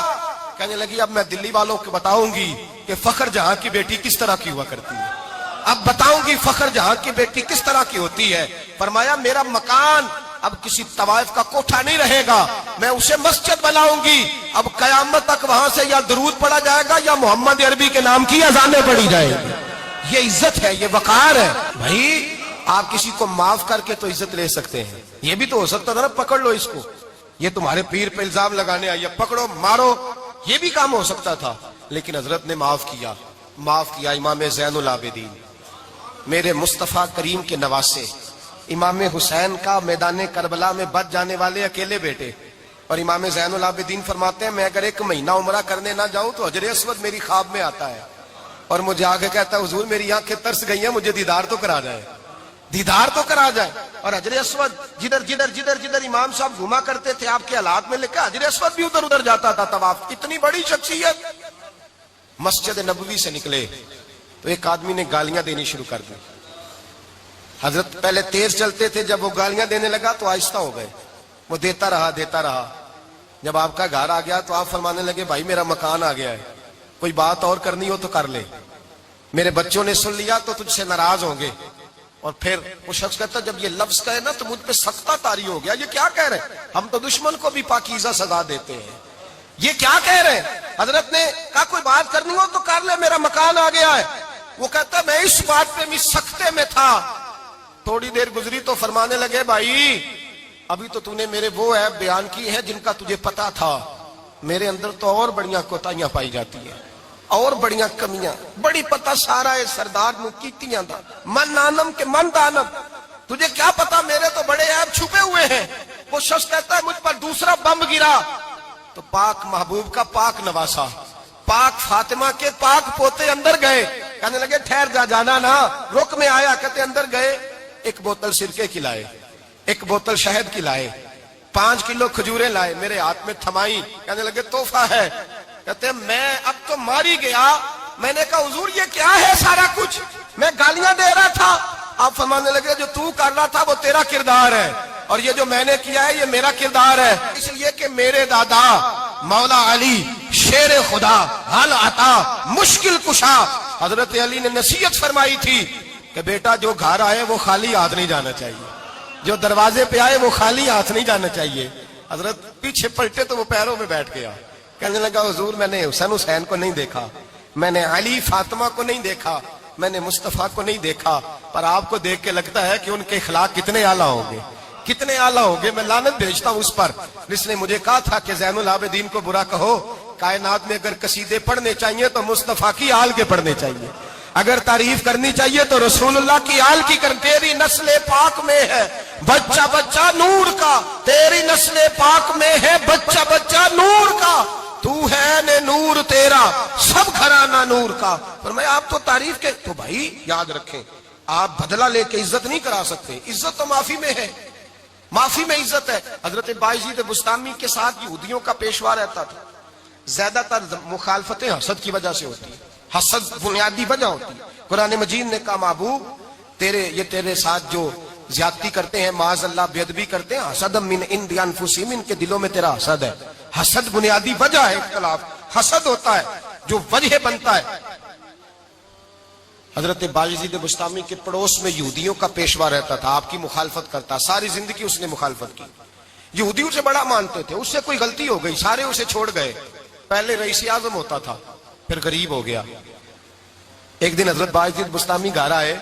Speaker 1: کہنے لگی اب میں دلی والوں کو بتاؤں گی کہ فخر جہاں کی بیٹی کس طرح کی ہوا کرتی ہے، اب بتاؤں گی فخر جہاں کی بیٹی کس طرح کی ہوتی ہے. فرمایا میرا مکان اب کسی طوائف کا کوٹھا نہیں رہے گا، میں اسے مسجد بناؤں گی. اب قیامت تک وہاں سے یا درود پڑھا جائے گا یا محمد عربی کے نام کی اذانیں پڑھی جائے گی. یہ عزت ہے، یہ وقار ہے. بھائی آپ کسی کو معاف کر کے تو عزت لے سکتے ہیں، یہ بھی تو ہو سکتا تھا نا پکڑ لو اس کو، یہ تمہارے پیر پہ الزام لگانے آئی ہے پکڑو مارو، یہ بھی کام ہو سکتا تھا. لیکن حضرت نے معاف کیا. امام زین العابدین میرے مصطفیٰ کریم کے نواسے، امام حسین کا میدان کربلا میں بچ جانے والے اکیلے بیٹے، اور امام زین العابدین فرماتے ہیں میں اگر 1 مہینہ عمرہ کرنے نہ جاؤں تو حجر اسود میری خواب میں آتا ہے اور مجھے آگے کہتا ہے حضور میری آنکھیں ترس گئی ہیں, مجھے دیدار تو کرا جائے, دیدار تو کرا جائے. اور حجر اسود جدھر جدھر جدھر جدھر امام صاحب گھوما کرتے تھے آپ کے حالات میں لکھا حجر اسود بھی ادھر ادھر جاتا تھا طواف. اتنی بڑی شخصیت. مسجد نبوی سے نکلے تو ایک آدمی نے گالیاں دینی شروع کر دی. حضرت پہلے تیز چلتے تھے, جب وہ گالیاں دینے لگا تو آہستہ ہو گئے. وہ دیتا رہا. جب آپ کا گھر آ گیا تو آپ فرمانے لگے بھائی میرا مکان آ گیا ہے, کوئی بات اور کرنی ہو تو کر لے, میرے بچوں نے سن لیا تو تجھ سے ناراض ہوں گے. اور پھر وہ شخص کہتا جب یہ لفظ کہے نا تو مجھ پہ سختہ طاری ہو گیا, یہ کیا کہہ رہے ہیں, ہم تو دشمن کو بھی پاکیزہ سزا دیتے ہیں, یہ کیا کہہ رہے ہیں. حضرت نے کہا کوئی بات کرنی ہو تو کر لے, میرا مکان آ گیا ہے. وہ کہتا میں اس بات پہ بھی سختے میں تھا. تھوڑی دیر گزری تو فرمانے لگے بھائی ابھی تو تو نے میرے وہ عیب بیان کی ہے جن کا تجھے پتا تھا, میرے اندر تو اور بڑیاں کوتاہیاں پائی جاتی ہیں, اور بڑیاں کمیاں, بڑی پتا سارا ہے سردار نو کیتیاں دا من نانم کے من دانم, تجھے کیا پتا میرے تو بڑے عیب چھپے ہوئے ہیں. وہ شخص کہتا ہے مجھ پر دوسرا بم گرا تو پاک محبوب کا پاک نواسا, پاک فاطمہ کے پاک پوتے اندر گئے. کہنے لگے ٹھہر جا, جانا نا, رک میں آیا. کہتے اندر گئے, 1 بوتل سرکے کی لائے, 1 بوتل شہد کی لائے, 5 کلو کھجوریں لائے, میرے ہاتھ میں تھمائی. کہنے لگے تحفہ ہے. کہتے ہیں میں اب تو ماری گیا. میں نے کہا حضور یہ کیا ہے سارا کچھ, میں گالیاں دے رہا تھا. آپ فرمانے لگے جو تو کر رہا تھا وہ تیرا کردار ہے اور یہ جو میں نے کیا ہے یہ میرا کردار ہے. اس لیے کہ میرے دادا مولا علی شیر خدا حل عطا مشکل کشا, حضرت علی نے نصیحت فرمائی تھی کہ بیٹا جو گھر آئے وہ خالی ہاتھ نہیں جانا چاہیے, جو دروازے پہ آئے وہ خالی ہاتھ نہیں جانا چاہیے. حضرت پیچھے پلٹے تو وہ پیروں میں بیٹھ گیا. کہنے لگا حضور میں نے حسین کو نہیں دیکھا, میں نے علی فاطمہ کو نہیں دیکھا, میں نے مصطفیٰ کو نہیں دیکھا, پر آپ کو دیکھ کے لگتا ہے کہ ان کے اخلاق کتنے اعلیٰ ہوں گے, کتنے اعلیٰ ہوں گے. میں لعنت بھیجتا ہوں اس پر جس نے مجھے کہا تھا کہ زین العابدین کو برا کہو, کائنات میں اگر قصیدے پڑھنے چاہیے تو مصطفیٰ کی آل کے پڑھنے چاہیے, اگر تعریف کرنی چاہیے تو رسول اللہ کی آل کی کر. تیری نسل پاک میں ہے بچہ بچہ نور کا, تیری نسل پاک میں ہے بچہ بچہ نور کا, تو ہے نے نور تیرا سب گھرانہ نور کا. فرمایا آپ تو تعریف کے, تو بھائی یاد رکھیں آپ بدلہ لے کے عزت نہیں کرا سکتے, عزت تو معافی میں ہے, معافی میں عزت ہے. حضرت بایزید بستامی کے ساتھ یہودیوں کا پیشوا رہتا تھا. زیادہ تر مخالفتیں حسد کی وجہ سے ہوتی ہیں, حسد بنیادی وجہ ہوتی ہے. قرآن مجید نے کہا محبوب یہ تیرے ساتھ جو زیادتی کرتے ہیں معاذ اللہ بے ادبی کرتے ہیں, حسد من عند انفسہم, ان کے دلوں میں تیرا حسد ہے. حسد بنیادی وجہ ہے اختلاف, حسد ہوتا ہے جو وجہ بنتا ہے. حضرت بایزید بستامی کے پڑوس میں یہودیوں کا پیشوا رہتا تھا, آپ کی مخالفت کرتا, ساری زندگی اس نے مخالفت کی. یہودی اسے بڑا مانتے تھے, اس سے کوئی غلطی ہو گئی سارے اسے چھوڑ گئے. پہلے رئیس اعظم ہوتا تھا پھر غریب ہو گیا. ایک دن حضرت بایزید بستامی گھر آئے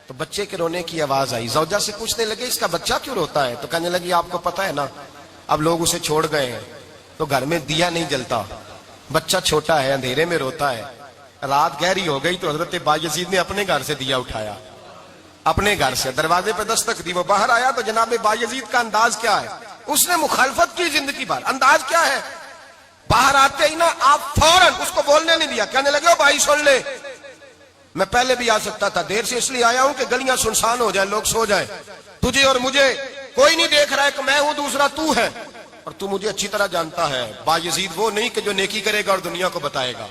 Speaker 1: تو بچے کے رونے کی آواز آئی. زوجہ سے پوچھنے لگے اس کا بچہ کیوں روتا ہے, تو کہنے لگی آپ کو پتا ہے نا اب لوگ اسے چھوڑ گئے ہیں تو گھر میں دیا نہیں جلتا, بچہ چھوٹا ہے اندھیرے میں روتا ہے. رات گہری ہو گئی تو حضرت بایزید نے اپنے گھر سے دیا اٹھایا, اپنے گھر سے دروازے پہ دستک دی. وہ باہر آیا تو جناب بایزید کا انداز کیا ہے, اس نے مخالفت کی زندگی بھر. انداز کیا ہے, باہر آتے ہی نا آپ فوراً اس کو بولنے نہیں دیا. کہنے لگے بھائی سن لے, میں پہلے بھی آ سکتا تھا, دیر سے اس لیے آیا ہوں کہ گلیاں سنسان ہو جائیں, لوگ سو جائیں, تجھے اور مجھے کوئی نہیں دیکھ رہا ہے کہ میں ہوں دوسرا تو ہے, اور تو مجھے اچھی طرح جانتا ہے. بایزید وہ نہیں کہ جو نیکی کرے گا اور دنیا کو بتائے گا,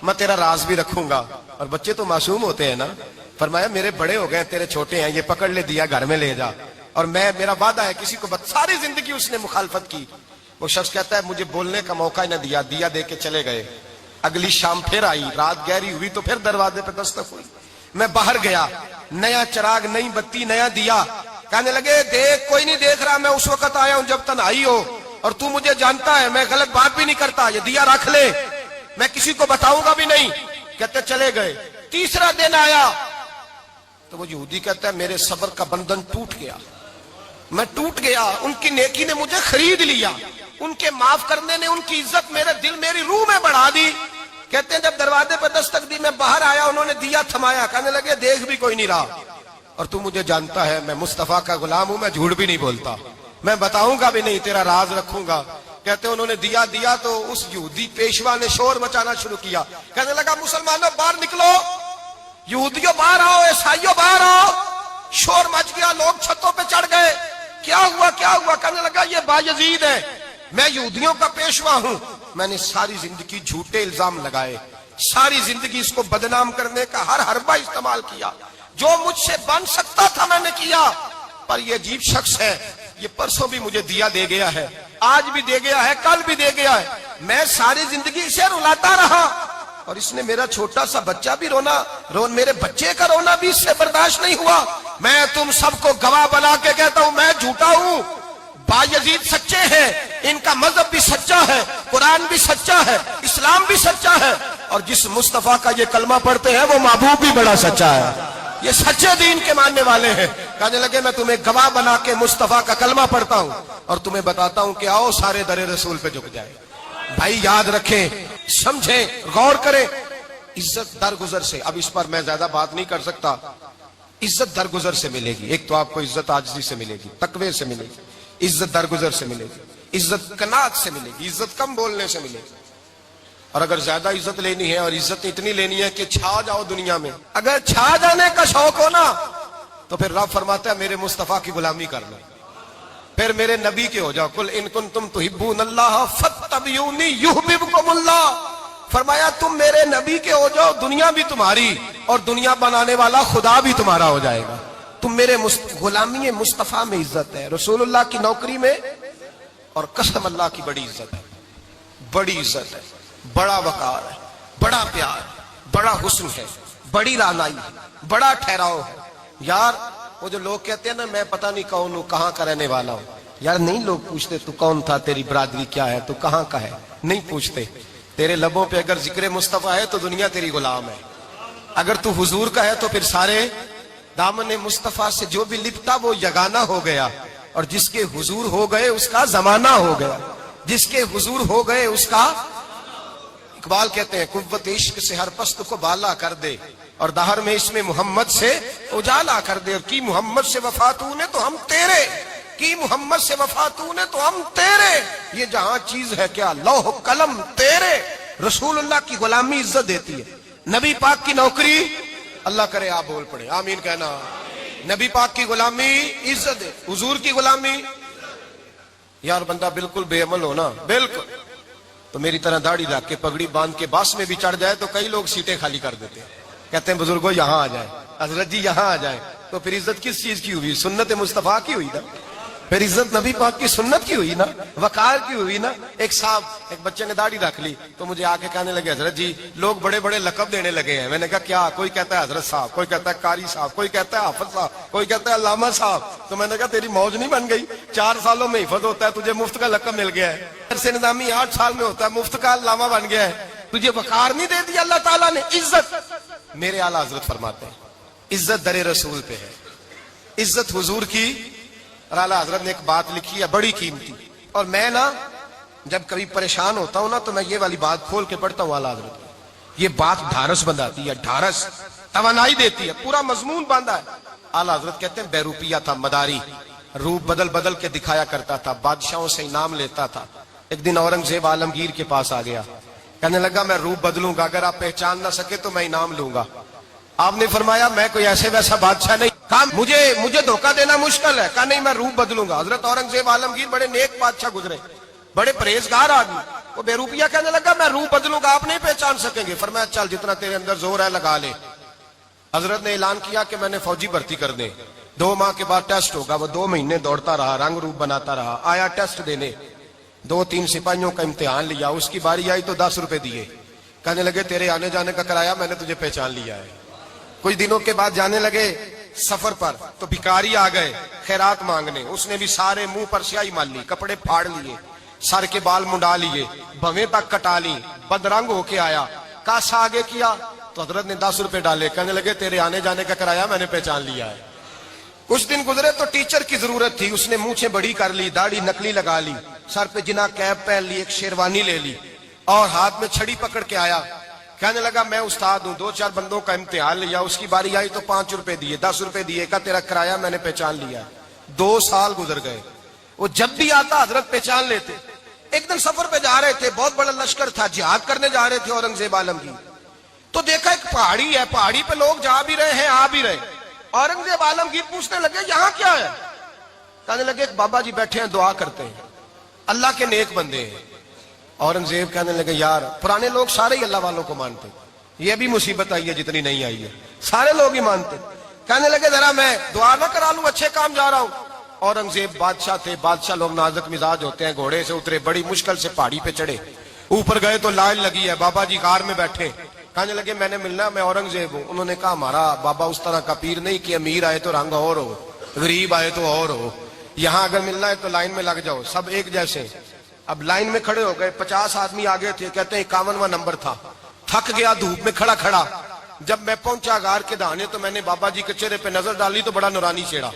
Speaker 1: میں تیرا راز بھی رکھوں گا. اور بچے تو معصوم ہوتے ہیں نا. فرمایا میرے بڑے ہو گئے تیرے چھوٹے ہیں, یہ پکڑ لے دیا گھر میں لے جا, اور میرا وعدہ ہے کسی کو ساری زندگی اس نے مخالفت کی. وہ شخص کہتا ہے مجھے بولنے کا موقع ہی نہ دیا, دیا دے کے چلے گئے. اگلی شام پھر آئی, رات گہری ہوئی تو پھر دروازے پہ دستک ہوئی. میں باہر گیا, نیا چراغ, نئی بتی, نیا دیا. کہنے لگے دیکھ کوئی نہیں دیکھ رہا, میں اس وقت آیا ہوں جب تنہائی ہو, اور تو مجھے جانتا ہے میں غلط بات بھی نہیں کرتا, یہ دیا رکھ لے, میں کسی کو بتاؤں گا بھی نہیں. کہتے چلے گئے. تیسرا دن آیا تو وہ یہودی کہتا ہے میرے صبر کا بندھن ٹوٹ گیا, میں ٹوٹ گیا. ان کی نیکی نے مجھے خرید لیا, ان کے معاف کرنے نے ان کی عزت میرے دل میری روح میں بڑھا دی. کہتے ہیں جب دروازے پہ دستک دی میں باہر آیا, انہوں نے دیا تھمایا. کہنے لگے دیکھ بھی کوئی نہیں رہا, اور تو مجھے جانتا ہے میں مصطفیٰ کا غلام ہوں, میں جھوٹ بھی نہیں بولتا, میں بتاؤں گا بھی نہیں, تیرا راز رکھوں گا. کہتے ہیں انہوں نے دیا تو اس یہودی پیشوا نے شور مچانا شروع کیا، کہنے لگا مسلمانوں باہر نکلو، یہودیوں باہر آؤ، عیسائیوں باہر آؤ۔ شور مچ گیا، لوگ چھتوں پہ چڑھ گئے، کیا ہوا کیا ہوا؟ کہنے لگا یہ بایزید ہے، میں یہودیوں کا پیشوا ہوں، میں نے ساری زندگی جھوٹے الزام لگائے، ساری زندگی اس کو بدنام کرنے کا ہر حربہ استعمال کیا، جو مجھ سے بن سکتا تھا میں نے کیا، پر یہ عجیب شخص ہے، یہ پرسوں بھی مجھے دیا دے گیا ہے، آج بھی دے گیا ہے، کل بھی دے گیا ہے، میں ساری زندگی اسے رلاتا رہا، اور اس نے میرا چھوٹا سا بچہ بھی میرے بچے کا رونا بھی اس سے برداشت نہیں ہوا۔ میں تم سب کو گواہ بنا کے کہتا ہوں میں جھوٹا ہوں، بایزید سچے ہیں، ان کا مذہب بھی سچا ہے، قرآن بھی سچا ہے، اسلام بھی سچا ہے، اور جس مصطفیٰ کا یہ کلمہ پڑھتے ہیں وہ محبوب بھی بڑا سچا ہے، یہ سچے دین کے ماننے والے ہیں۔ کہنے لگے میں تمہیں گواہ بنا کے مصطفیٰ کا کلمہ پڑھتا ہوں اور تمہیں بتاتا ہوں کہ آؤ سارے در رسول پہ جھک جائے۔ بھائی یاد رکھیں، سمجھیں، غور کریں، عزت درگزر سے، اب اس پر میں زیادہ بات نہیں کر سکتا، عزت درگزر سے ملے گی۔ ایک تو آپ کو عزت عاجزی سے ملے گی، تقوی سے ملے گی، عزت درگزر سے ملے گی، عزت قناعت سے ملے گی، عزت کم بولنے سے ملے گی۔ اور اگر زیادہ عزت لینی ہے اور عزت اتنی لینی ہے کہ چھا جاؤ دنیا میں، اگر چھا جانے کا شوق ہو نا تو پھر رب فرماتا ہے میرے مصطفیٰ کی غلامی کرنا، پھر میرے نبی کے ہو جاؤ، قل ان کنتم تحبون اللہ فاتبعونی یحببکم اللہ۔ فرمایا تم میرے نبی کے ہو جاؤ، دنیا بھی تمہاری اور دنیا بنانے والا خدا بھی تمہارا ہو جائے گا۔ تم میرے غلامی مصطفیٰ میں عزت ہے، رسول اللہ کی نوکری میں، اور قسم اللہ کی بڑی عزت ہے، بڑی عزت ہے، بڑا وقار ہے، بڑا پیار ہے، بڑا حسن ہے، بڑی رعنائی ہے، بڑا ٹھہراؤ ہے۔ یار وہ جو لوگ کہتے ہیں نا میں پتہ نہیں کون ہوں، کہاں کا رہنے والا ہوں، یار نہیں لوگ پوچھتے تو کون تھا، تیری برادری کیا ہے، تو کہاں کا ہے، نہیں پوچھتے۔ تیرے لبوں پہ اگر ذکر مصطفیٰ ہے تو دنیا تیری غلام ہے، اگر تو حضور کا ہے تو پھر سارے دامن مصطفیٰ سے جو بھی لپٹا وہ یگانہ ہو گیا، اور جس کے حضور ہو گئے اس کا زمانہ ہو گیا، جس کے حضور ہو گئے اس کا۔ اقبال کہتے ہیں قوت عشق سے ہر پست کو بالا کر دے، اور دہر میں اس میں محمد سے اجالا کر دے، اور کی محمد سے وفا تو نے تو ہم تیرے، کی محمد سے وفا تو نے تو ہم تیرے، یہ جہاں چیز ہے کیا لوح قلم تیرے۔ رسول اللہ کی غلامی عزت دیتی ہے، نبی پاک کی نوکری، اللہ کرے آپ بول پڑے آمین کہنا، نبی پاک کی غلامی عزت دے، حضور کی غلامی۔ یار بندہ بالکل بے عمل ہونا، بالکل تو میری طرح داڑھی رکھ کے پگڑی باندھ کے باس میں بھی چڑھ جائے تو کئی لوگ سیٹیں خالی کر دیتے ہیں، کہتے ہیں بزرگوں یہاں آ جائے، حضرت جی یہاں آ جائے، تو پھر عزت کس چیز کی ہوئی؟ سنت مصطفیٰ کی ہوئی نا، پھر عزت نبی پاک کی سنت کی ہوئی نا، وقار کی ہوئی نا۔ ایک صاحب، ایک بچے نے داڑھی رکھ لی تو مجھے آ کے کہنے لگے حضرت جی لوگ بڑے بڑے لقب دینے لگے ہیں۔ میں نے کہا کیا؟ کوئی کہتا ہے حضرت صاحب، کوئی کہتا ہے قاری صاحب، کوئی کہتا ہے حافظ صاحب، کوئی کہتا ہے علامہ صاحب۔ تو میں نے کہا تیری موج نہیں بن گئی، 4 سالوں میں حفظ ہوتا ہے، تجھے مفت کا لقب مل گیا ہے، سے نظامی 8 سال میں ہوتا ہے، مفت کا علامہ بن گیا ہے، تجھے وقار نہیں دے دیا اللہ تعالیٰ نے، عزت۔ میرے اعلیٰ حضرت فرماتے ہیں عزت در رسول پہ ہے، عزت حضور کی۔ اور اعلیٰ حضرت نے ایک بات لکھی ہے بڑی قیمتی، اور میں نا جب کبھی پریشان ہوتا ہوں نا تو میں یہ والی بات کھول کے پڑھتا ہوں اعلیٰ حضرت، یہ بات ڈھارس بندھاتی ہے، ڈھارس توانائی دیتی ہے، پورا مضمون باندھا ہے۔ اعلیٰ حضرت کہتے ہیں بیروپیہ تھا مداری، روپ بدل بدل کے دکھایا کرتا تھا، بادشاہوں سے انعام لیتا تھا۔ ایک دن اورنگزیب عالمگیر کے پاس آ گیا، کہنے لگا میں روپ بدلوں گا، اگر آپ پہچان نہ سکے تو میں انعام لوں گا۔ آپ نے فرمایا میں کوئی ایسے ویسا بادشاہ نہیں، کہا مجھے دھوکہ دینا مشکل ہے، کہا نہیں میں روپ بدلوں گا۔ حضرت اورنگزیب عالمگیر بڑے نیک بادشاہ گزرے، بڑے پرہیزگار آدمی، وہ بے روپیہ کہنے لگا میں روپ بدلوں گا، آپ نہیں پہچان سکیں گے۔ فرمایا چل جتنا تیرے اندر زور ہے لگا لے۔ حضرت نے اعلان کیا کہ میں نے فوجی بھرتی کر دیں، 2 ماہ کے بعد ٹیسٹ ہوگا۔ وہ 2 مہینے دوڑتا رہا، رنگ روپ بناتا رہا، آیا ٹیسٹ دینے، 2-3 سپاہیوں کا امتحان لیا، اس کی باری آئی تو 10 روپے دیے، کہنے لگے تیرے آنے جانے کا کرایہ میں نے تجھے پہچان لیا ہے۔ کچھ دنوں کے بعد جانے لگے سفر پر تو بھکاری آ گئے خیرات مانگنے، اس نے بھی سارے منہ پر سیاہی مال لی، کپڑے پھاڑ لیے، سر کے بال منڈا لیے، بھویں تک کٹا لی، بدرنگ ہو کے آیا، کاسا آگے کیا تو حضرت نے 10 روپے ڈالے، کہنے لگے تیرے آنے جانے کا کرایہ میں نے پہچان لیا ہے۔ کچھ دن گزرے تو ٹیچر کی ضرورت تھی، اس نے مونچھیں بڑی کر لی، داڑھی نکلی لگا لی، سر پہ جنا کیپ پہن لی، ایک شیروانی لے لی اور ہاتھ میں چھڑی پکڑ کے آیا، کہنے لگا میں استاد ہوں، 2-4 بندوں کا امتحان لیا، اس کی باری آئی تو 5 روپے دیے، 10 روپے دیے، کہا تیرا کرایہ میں نے پہچان لیا۔ 2 سال گزر گئے، وہ جب بھی آتا حضرت پہچان لیتے، ایک دن سفر پہ جا رہے تھے، بہت بڑا لشکر تھا، جہاد کرنے جا رہے تھے اورنگزیب عالم کی. تو دیکھا ایک پہاڑی ہے، پہاڑی پہ لوگ جا بھی رہے ہیں آ بھی رہے. اورنگزیب عالمگیر پوچھنے لگے یہاں کیا ہے؟ کہنے لگے ایک بابا جی بیٹھے ہیں دعا کرتے ہیں، اللہ کے نیک بندے ہیں. اورنگزیب کہنے لگے یار پرانے لوگ سارے ہی اللہ والوں کو مانتے، یہ بھی مصیبت آئی ہے جتنی نہیں آئی ہے، سارے لوگ ہی مانتے. کہنے لگے ذرا میں دعا نہ کرا لوں، اچھے کام جا رہا ہوں. اورنگزیب بادشاہ تھے، بادشاہ لوگ نازک مزاج ہوتے ہیں. گھوڑے سے اترے، بڑی مشکل سے پہاڑی پہ چڑھے، اوپر گئے تو لائن لگی ہے، بابا جی غار میں بیٹھے. کہنے لگے میں نے ملنا، میں اورنگزیب ہوں. انہوں نے کہا ہمارا بابا اس طرح کا پیر نہیں کہ امیر آئے تو رنگ اور ہو، غریب آئے تو اور ہو. یہاں اگر ملنا ہے تو لائن میں لگ جاؤ، سب ایک جیسے. اب لائن میں کھڑے ہو گئے، 50 آدمی آگے تھے، کہتے ہیں 51واں نمبر تھا. تھک گیا دھوپ میں کھڑا کھڑا. جب میں پہنچا غار کے دہانے تو میں نے بابا جی کے چہرے پہ نظر ڈالی تو بڑا نورانی چہرہ،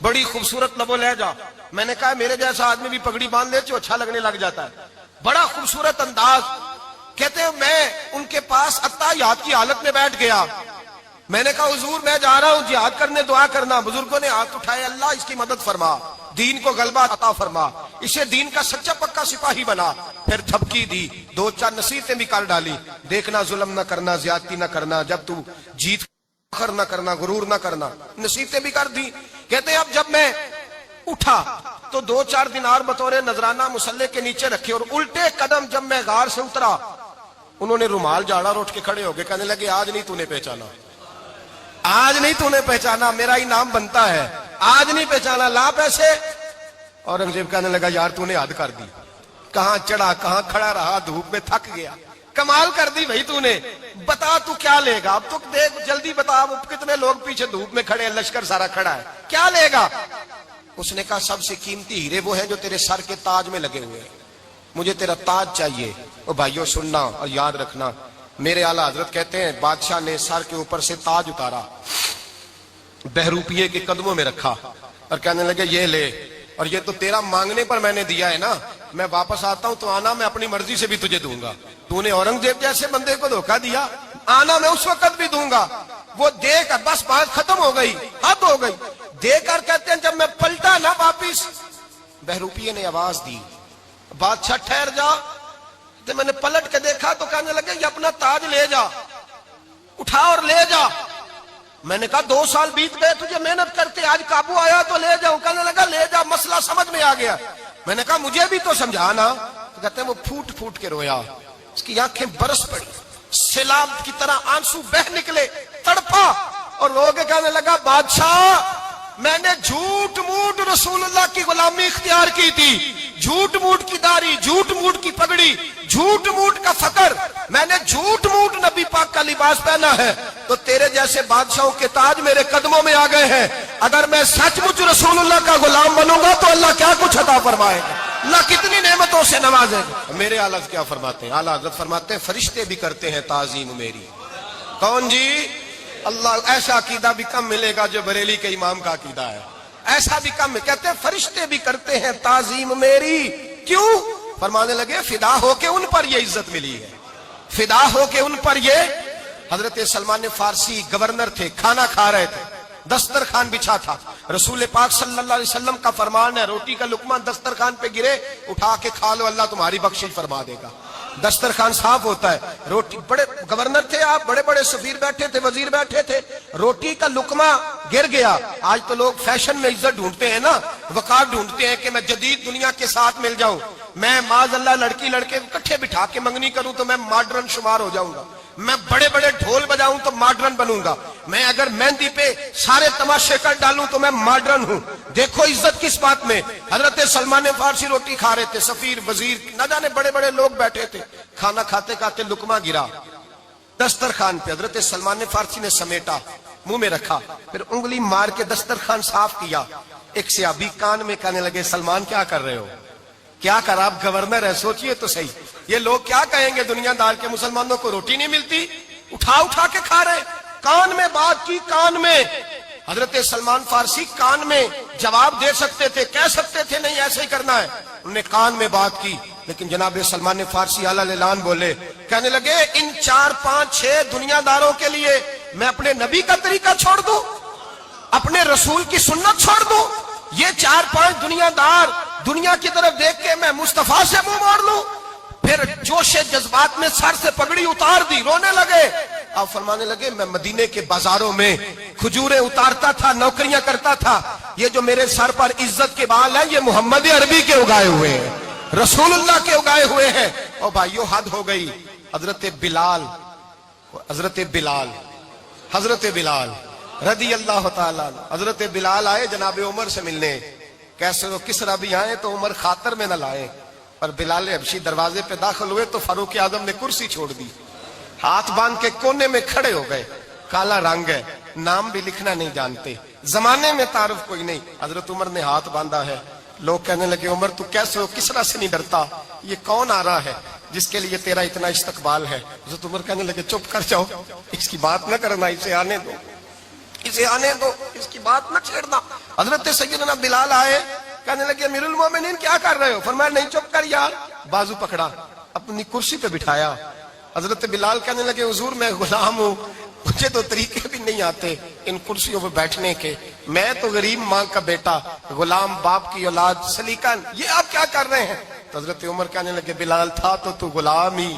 Speaker 1: بڑی خوبصورت لب و لہجہ. میں نے کہا میرے جیسا آدمی بھی پگڑی باندھ لے تو اچھا لگنے لگ جاتا ہے، بڑا خوبصورت انداز. کہتے ہیں میں ان کے پاس اتحیات کی حالت میں بیٹھ گیا. میں نے کہا حضور میں جا رہا ہوں جہاد کرنے، دعا کرنا. بزرگوں نے ہاتھ اٹھائے، اللہ اس کی مدد فرما، دین کو غلبہ عطا فرما، اسے دین کا سچا پکا سپاہی بنا. پھر تھپکی دی، 2-4 نصیحتیں بھی کر ڈالی. دیکھنا ظلم نہ کرنا، زیادتی نہ کرنا، جب تو جیت فخر نہ کرنا، غرور نہ کرنا، نصیحتیں بھی کر دی. کہتے ہیں اب جب میں اٹھا تو 2-4 دینار بطور نذرانہ مسلح کے نیچے رکھے، اور الٹے قدم جب میں غار سے اترا انہوں نے رومال جاڑا اور اٹھ کے کھڑے ہو گئے. کہنے لگے آج نہیں تو نے پہچانا، آج نہیں تو نے پہچانا، میرا ہی نام بنتا ہے، آج نہیں پہچانا، لا پیسے. اورنگزیب کہنے لگا یار تو نے حد کر دی، کہاں چڑھا کہاں کھڑا رہا، دھوپ میں تھک گیا، کمال کر دی بھائی تو نے. بتا تو کیا لے گا اب، تو دیکھ جلدی بتا، اب کتنے لوگ پیچھے دھوپ میں کھڑے ہیں، لشکر سارا کھڑا ہے، کیا لے گا؟ اس نے کہا سب سے قیمتی ہیرے وہ ہیں جو تیرے سر کے تاج میں لگے ہوئے ہیں، مجھے تیرا تاج چاہیے. او بھائیو سننا اور یاد رکھنا، میرے اعلیٰ حضرت کہتے ہیں بادشاہ نے سر کے اوپر سے تاج اتارا، بہروپیے کے قدموں میں رکھا اور کہنے لگے یہ لے، اور یہ تو تیرا مانگنے پر میں نے دیا ہے نا، میں واپس آتا ہوں تو آنا میں اپنی مرضی سے بھی تجھے دوں گا. تو نے اورنگزیب جیسے بندے کو دھوکہ دیا، آنا میں اس وقت بھی دوں گا. وہ دے کر بس بات ختم ہو گئی، حد ہو گئی. دے کر کہتے ہیں جب میں پلٹا نا واپس، بہروپیے نے آواز دی بادشاہ ٹھہر جا. تو میں نے پلٹ کے دیکھا تو کہنے لگے یہ اپنا تاج لے جا، اٹھا اور لے جا. میں نے کہا 2 سال بیت گئے تجھے محنت کرتے، آج قابو آیا تو لے جاؤں. کہنے لگا لے جا، مسئلہ سمجھ میں آ گیا. میں نے کہا مجھے بھی تو سمجھانا. تو کہتے ہیں وہ پھوٹ پھوٹ کے رویا، اس کی آنکھیں برس پڑی، سیلاب کی طرح آنسو بہ نکلے، تڑپا اور رو کے کہنے لگا بادشاہ میں نے جھوٹ موٹ رسول اللہ کی غلامی اختیار کی تھی، جھوٹ موٹ کی داڑھی، جھوٹ موٹ کی پگڑی، جھوٹ موٹ کا فقر، میں نے جھوٹ موٹ نبی پاک کا لباس پہنا ہے، تو تیرے جیسے بادشاہوں کے تاج میرے قدموں میں آ گئے ہیں. اگر میں سچ مچ رسول اللہ کا غلام بنوں گا تو اللہ کیا کچھ عطا فرمائے گا، اللہ کتنی نعمتوں سے نوازے گا. میرے اعلیٰ حضرت کیا فرماتے ہیں؟ اعلیٰ حضرت فرماتے ہیں فرشتے بھی کرتے ہیں تعظیم میری. کون جی؟ اللہ. ایسا عقیدہ بھی کم ملے گا جو بریلی کے امام کا عقیدہ ہے، ایسا بھی کم. کہتے ہیں فرشتے بھی کرتے ہیں تعظیم میری. کیوں؟ فرمانے لگے فدا ہو کے ان پر یہ عزت ملی ہے، فدا ہو کے ان پر یہ. حضرت سلمان فارسی گورنر تھے، کھانا کھا رہے تھے، دسترخوان بچھا تھا. رسول پاک صلی اللہ علیہ وسلم کا فرمان ہے روٹی کا لقمہ دسترخوان پہ گرے اٹھا کے کھا لو، اللہ تمہاری بخشش فرما دے گا. دسترخوان صاف ہوتا ہے. روٹی، بڑے گورنر تھے آپ، بڑے بڑے سفیر بیٹھے تھے، وزیر بیٹھے تھے، روٹی کا لقمہ گر گیا. آج تو لوگ فیشن میں عزت ڈھونڈتے ہیں نا، وقار ڈھونڈتے ہیں کہ میں جدید دنیا کے ساتھ مل جاؤں، میں معاذ اللہ لڑکی لڑکے اکٹھے بٹھا کے منگنی کروں تو میں ماڈرن شمار ہو جاؤں گا، میں بڑے بڑے ڈھول بجاؤں تو ماڈرن بنوں گا، میں اگر مہندی پہ سارے تماشے کر ڈالوں تو میں ماڈرن ہوں. دیکھو عزت کس بات میں. حضرت سلمان فارسی روٹی کھا رہے تھے، سفیر وزیر نہ جانے بڑے بڑے لوگ بیٹھے تھے، کھانا کھاتے کھاتے لقمہ گرا دسترخوان پہ. حضرت سلمان فارسی نے سمیٹا، منہ میں رکھا، پھر انگلی مار کے دسترخوان صاف کیا. ایک صحابی کان میں کہنے لگے سلمان کیا کر رہے ہو، کیا کر، آپ گورنر ہے، سوچئے تو صحیح، یہ لوگ کیا کہیں گے دنیا دار کے مسلمانوں کو روٹی نہیں ملتی، اٹھا اٹھا کے کھا رہے. کان میں بات کی، کان میں. حضرت سلمان فارسی کان میں جواب دے سکتے تھے، کہہ سکتے تھے نہیں ایسے ہی کرنا ہے، انہوں نے کان میں بات کی. لیکن جناب سلمان فارسی اعلیٰ اعلان بولے، کہنے لگے ان 4 5 6 دنیا داروں کے لیے میں اپنے نبی کا طریقہ چھوڑ دوں، اپنے رسول کی سنت چھوڑ دوں؟ یہ 4 5 دنیا دار دنیا کی طرف دیکھ کے میں مصطفیٰ سے منہ موڑ لوں؟ پھر جوش جذبات میں سر سے پگڑی اتار دی، رونے لگے۔ آپ فرمانے لگے میں مدینے کے بازاروں میں کھجوریں اتارتا تھا، نوکریاں کرتا تھا، یہ جو میرے سر پر عزت کے بال ہیں یہ محمد عربی کے اگائے ہوئے ہیں، رسول اللہ کے اگائے ہوئے ہیں۔ اور بھائیو حد ہو گئی۔ حضرت بلال رضی اللہ تعالیٰ عنہ، حضرت بلال آئے جناب عمر سے ملنے، کیسے وہ کسرا بھی آئے تو عمر خاطر میں نہ لائے، پر بلال حبشی دروازے پہ داخل ہوئے تو فاروق اعظم نے کرسی چھوڑ دی، ہاتھ باندھ کے کونے میں کھڑے ہو گئے۔ کالا رنگ ہے، نام بھی لکھنا نہیں جانتے، زمانے میں تعارف کوئی نہیں۔ حضرت عمر نے ہاتھ باندھا ہے، لوگ کہنے لگے عمر تو کیسے ہو، کسرا سے نہیں ڈرتا، یہ کون آ رہا ہے جس کے لیے تیرا اتنا استقبال ہے؟ حضرت عمر کہنے لگے چپ کر جاؤ، اس کی بات نہ کرنا، اسے آنے دو، اس کی بات نہ چھیڑنا۔ حضرت سیدنا بلال آئے، کہنے لگے امیر المومنین کیا کر رہے ہو؟ فرمایا نہیں چپ کر یار، بازو پکڑا، اپنی کرسی پہ بٹھایا۔ حضرت بلال کہنے لگے حضور میں غلام ہوں، مجھے تو طریقے بھی نہیں آتے ان کرسیوں پہ بیٹھنے کے، میں تو غریب ماں کا بیٹا، غلام باپ کی اولاد، سلیقہ، یہ آپ کیا کر رہے ہیں؟ تو حضرت عمر کہنے لگے بلال تھا تو غلام ہی،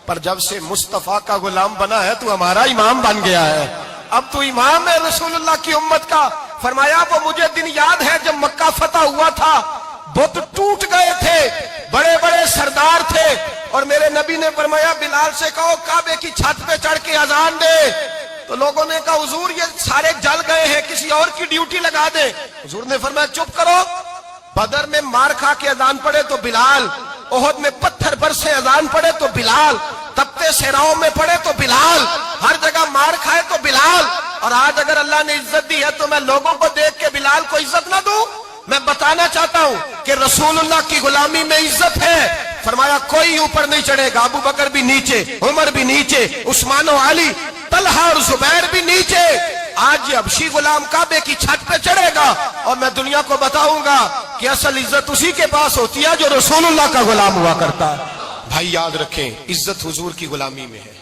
Speaker 1: پر جب سے مصطفیٰ کا غلام بنا ہے تو ہمارا امام بن گیا ہے، اب تو امام ہے رسول اللہ کی امت کا۔ فرمایا وہ مجھے دن یاد ہے جب مکہ فتح ہوا تھا، بت ٹوٹ گئے تھے، بڑے بڑے سردار تھے، اور میرے نبی نے فرمایا بلال سے کہو کعبے کی چھت پہ چڑھ کے اذان دے۔ تو لوگوں نے کہا حضور یہ سارے جل گئے ہیں، کسی اور کی ڈیوٹی لگا دے۔ حضور نے فرمایا چپ کرو، بدر میں مار کھا کے اذان پڑے تو بلال، احد میں پتھر برسے اذان پڑے تو بلال، تپتے صحراؤں میں پڑے تو بلال، ہر جگہ مار کھائے تو بلال۔ اور آج اگر اللہ نے عزت دی ہے تو میں لوگوں کو دیکھ کے بلال کو عزت نہ دوں؟ میں بتانا چاہتا ہوں کہ رسول اللہ کی غلامی میں عزت ہے۔ فرمایا کوئی اوپر نہیں چڑھے گا، ابو بکر بھی نیچے، عمر بھی نیچے، عثمان و علی، طلحہ اور زبیر بھی نیچے۔ آج یہ حبشی غلام کعبے کی چھت پہ چڑھے گا اور میں دنیا کو بتاؤں گا کہ اصل عزت اسی کے پاس ہوتی ہے جو رسول اللہ کا غلام ہوا کرتا ہے۔ بھائی یاد رکھیں عزت حضور کی غلامی میں ہے،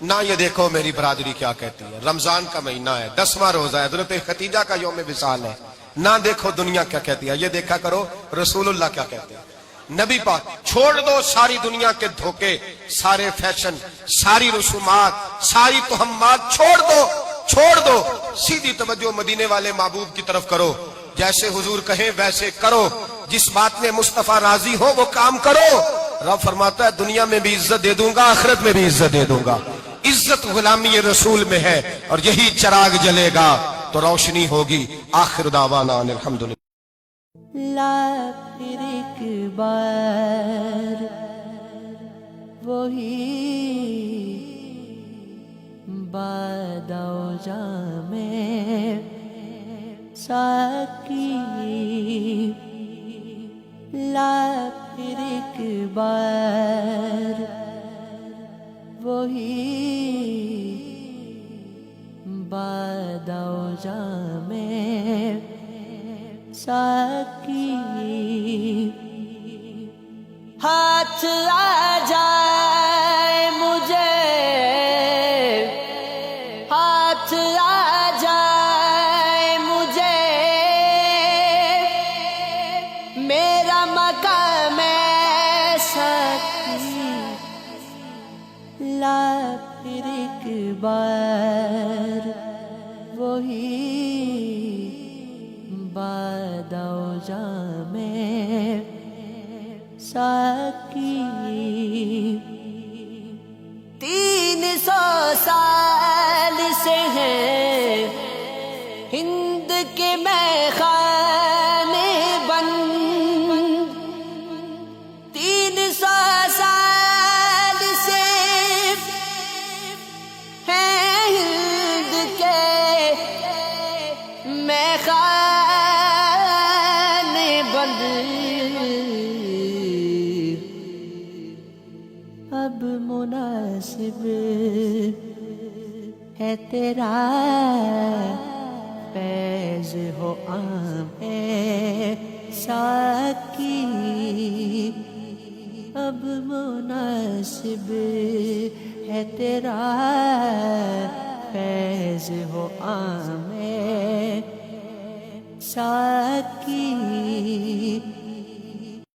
Speaker 1: نہ یہ دیکھو میری برادری کیا کہتی ہے، رمضان کا مہینہ ہے، 10واں روزہ ہے، حضرت خدیجہ کا یوم وصال ہے، نہ دیکھو دنیا کیا کہتی ہے، یہ دیکھا کرو رسول اللہ کیا کہتے ہیں۔ نبی پاک چھوڑ دو ساری دنیا کے دھوکے، سارے فیشن، ساری رسومات، ساری تہمات چھوڑ دو، سیدھی توجہ مدینے والے محبوب کی طرف کرو، جیسے حضور کہیں ویسے کرو، جس بات میں مصطفیٰ راضی ہو وہ کام کرو۔ رب فرماتا ہے دنیا میں بھی عزت دے دوں گا، آخرت میں بھی عزت دے دوں گا۔ عزت غلامی رسول میں ہے، اور یہی چراغ جلے گا تو روشنی ہوگی۔ آخر دعوانا الحمدللہ۔
Speaker 2: لا پھر ایک بار وہی بادہ و جام ساکی، لا پھر ایک بار وہی بادہ و جام ساکی، ہاتھ آ جائے مجھے، ہاتھ آ جائے مجھے، میرا مقام ساکی، لا پھر ایک بار وہی بادہ و جام ساکی۔ 300 سال سے ہیں ہند کے میخانے بند، 300 سال سے ہیں ہند کے میخانے بند، اب مناسب ہے تیرا فیض ہو عام ساکی، اب مناسب ہے تیرا فیض ہو عام ساکی،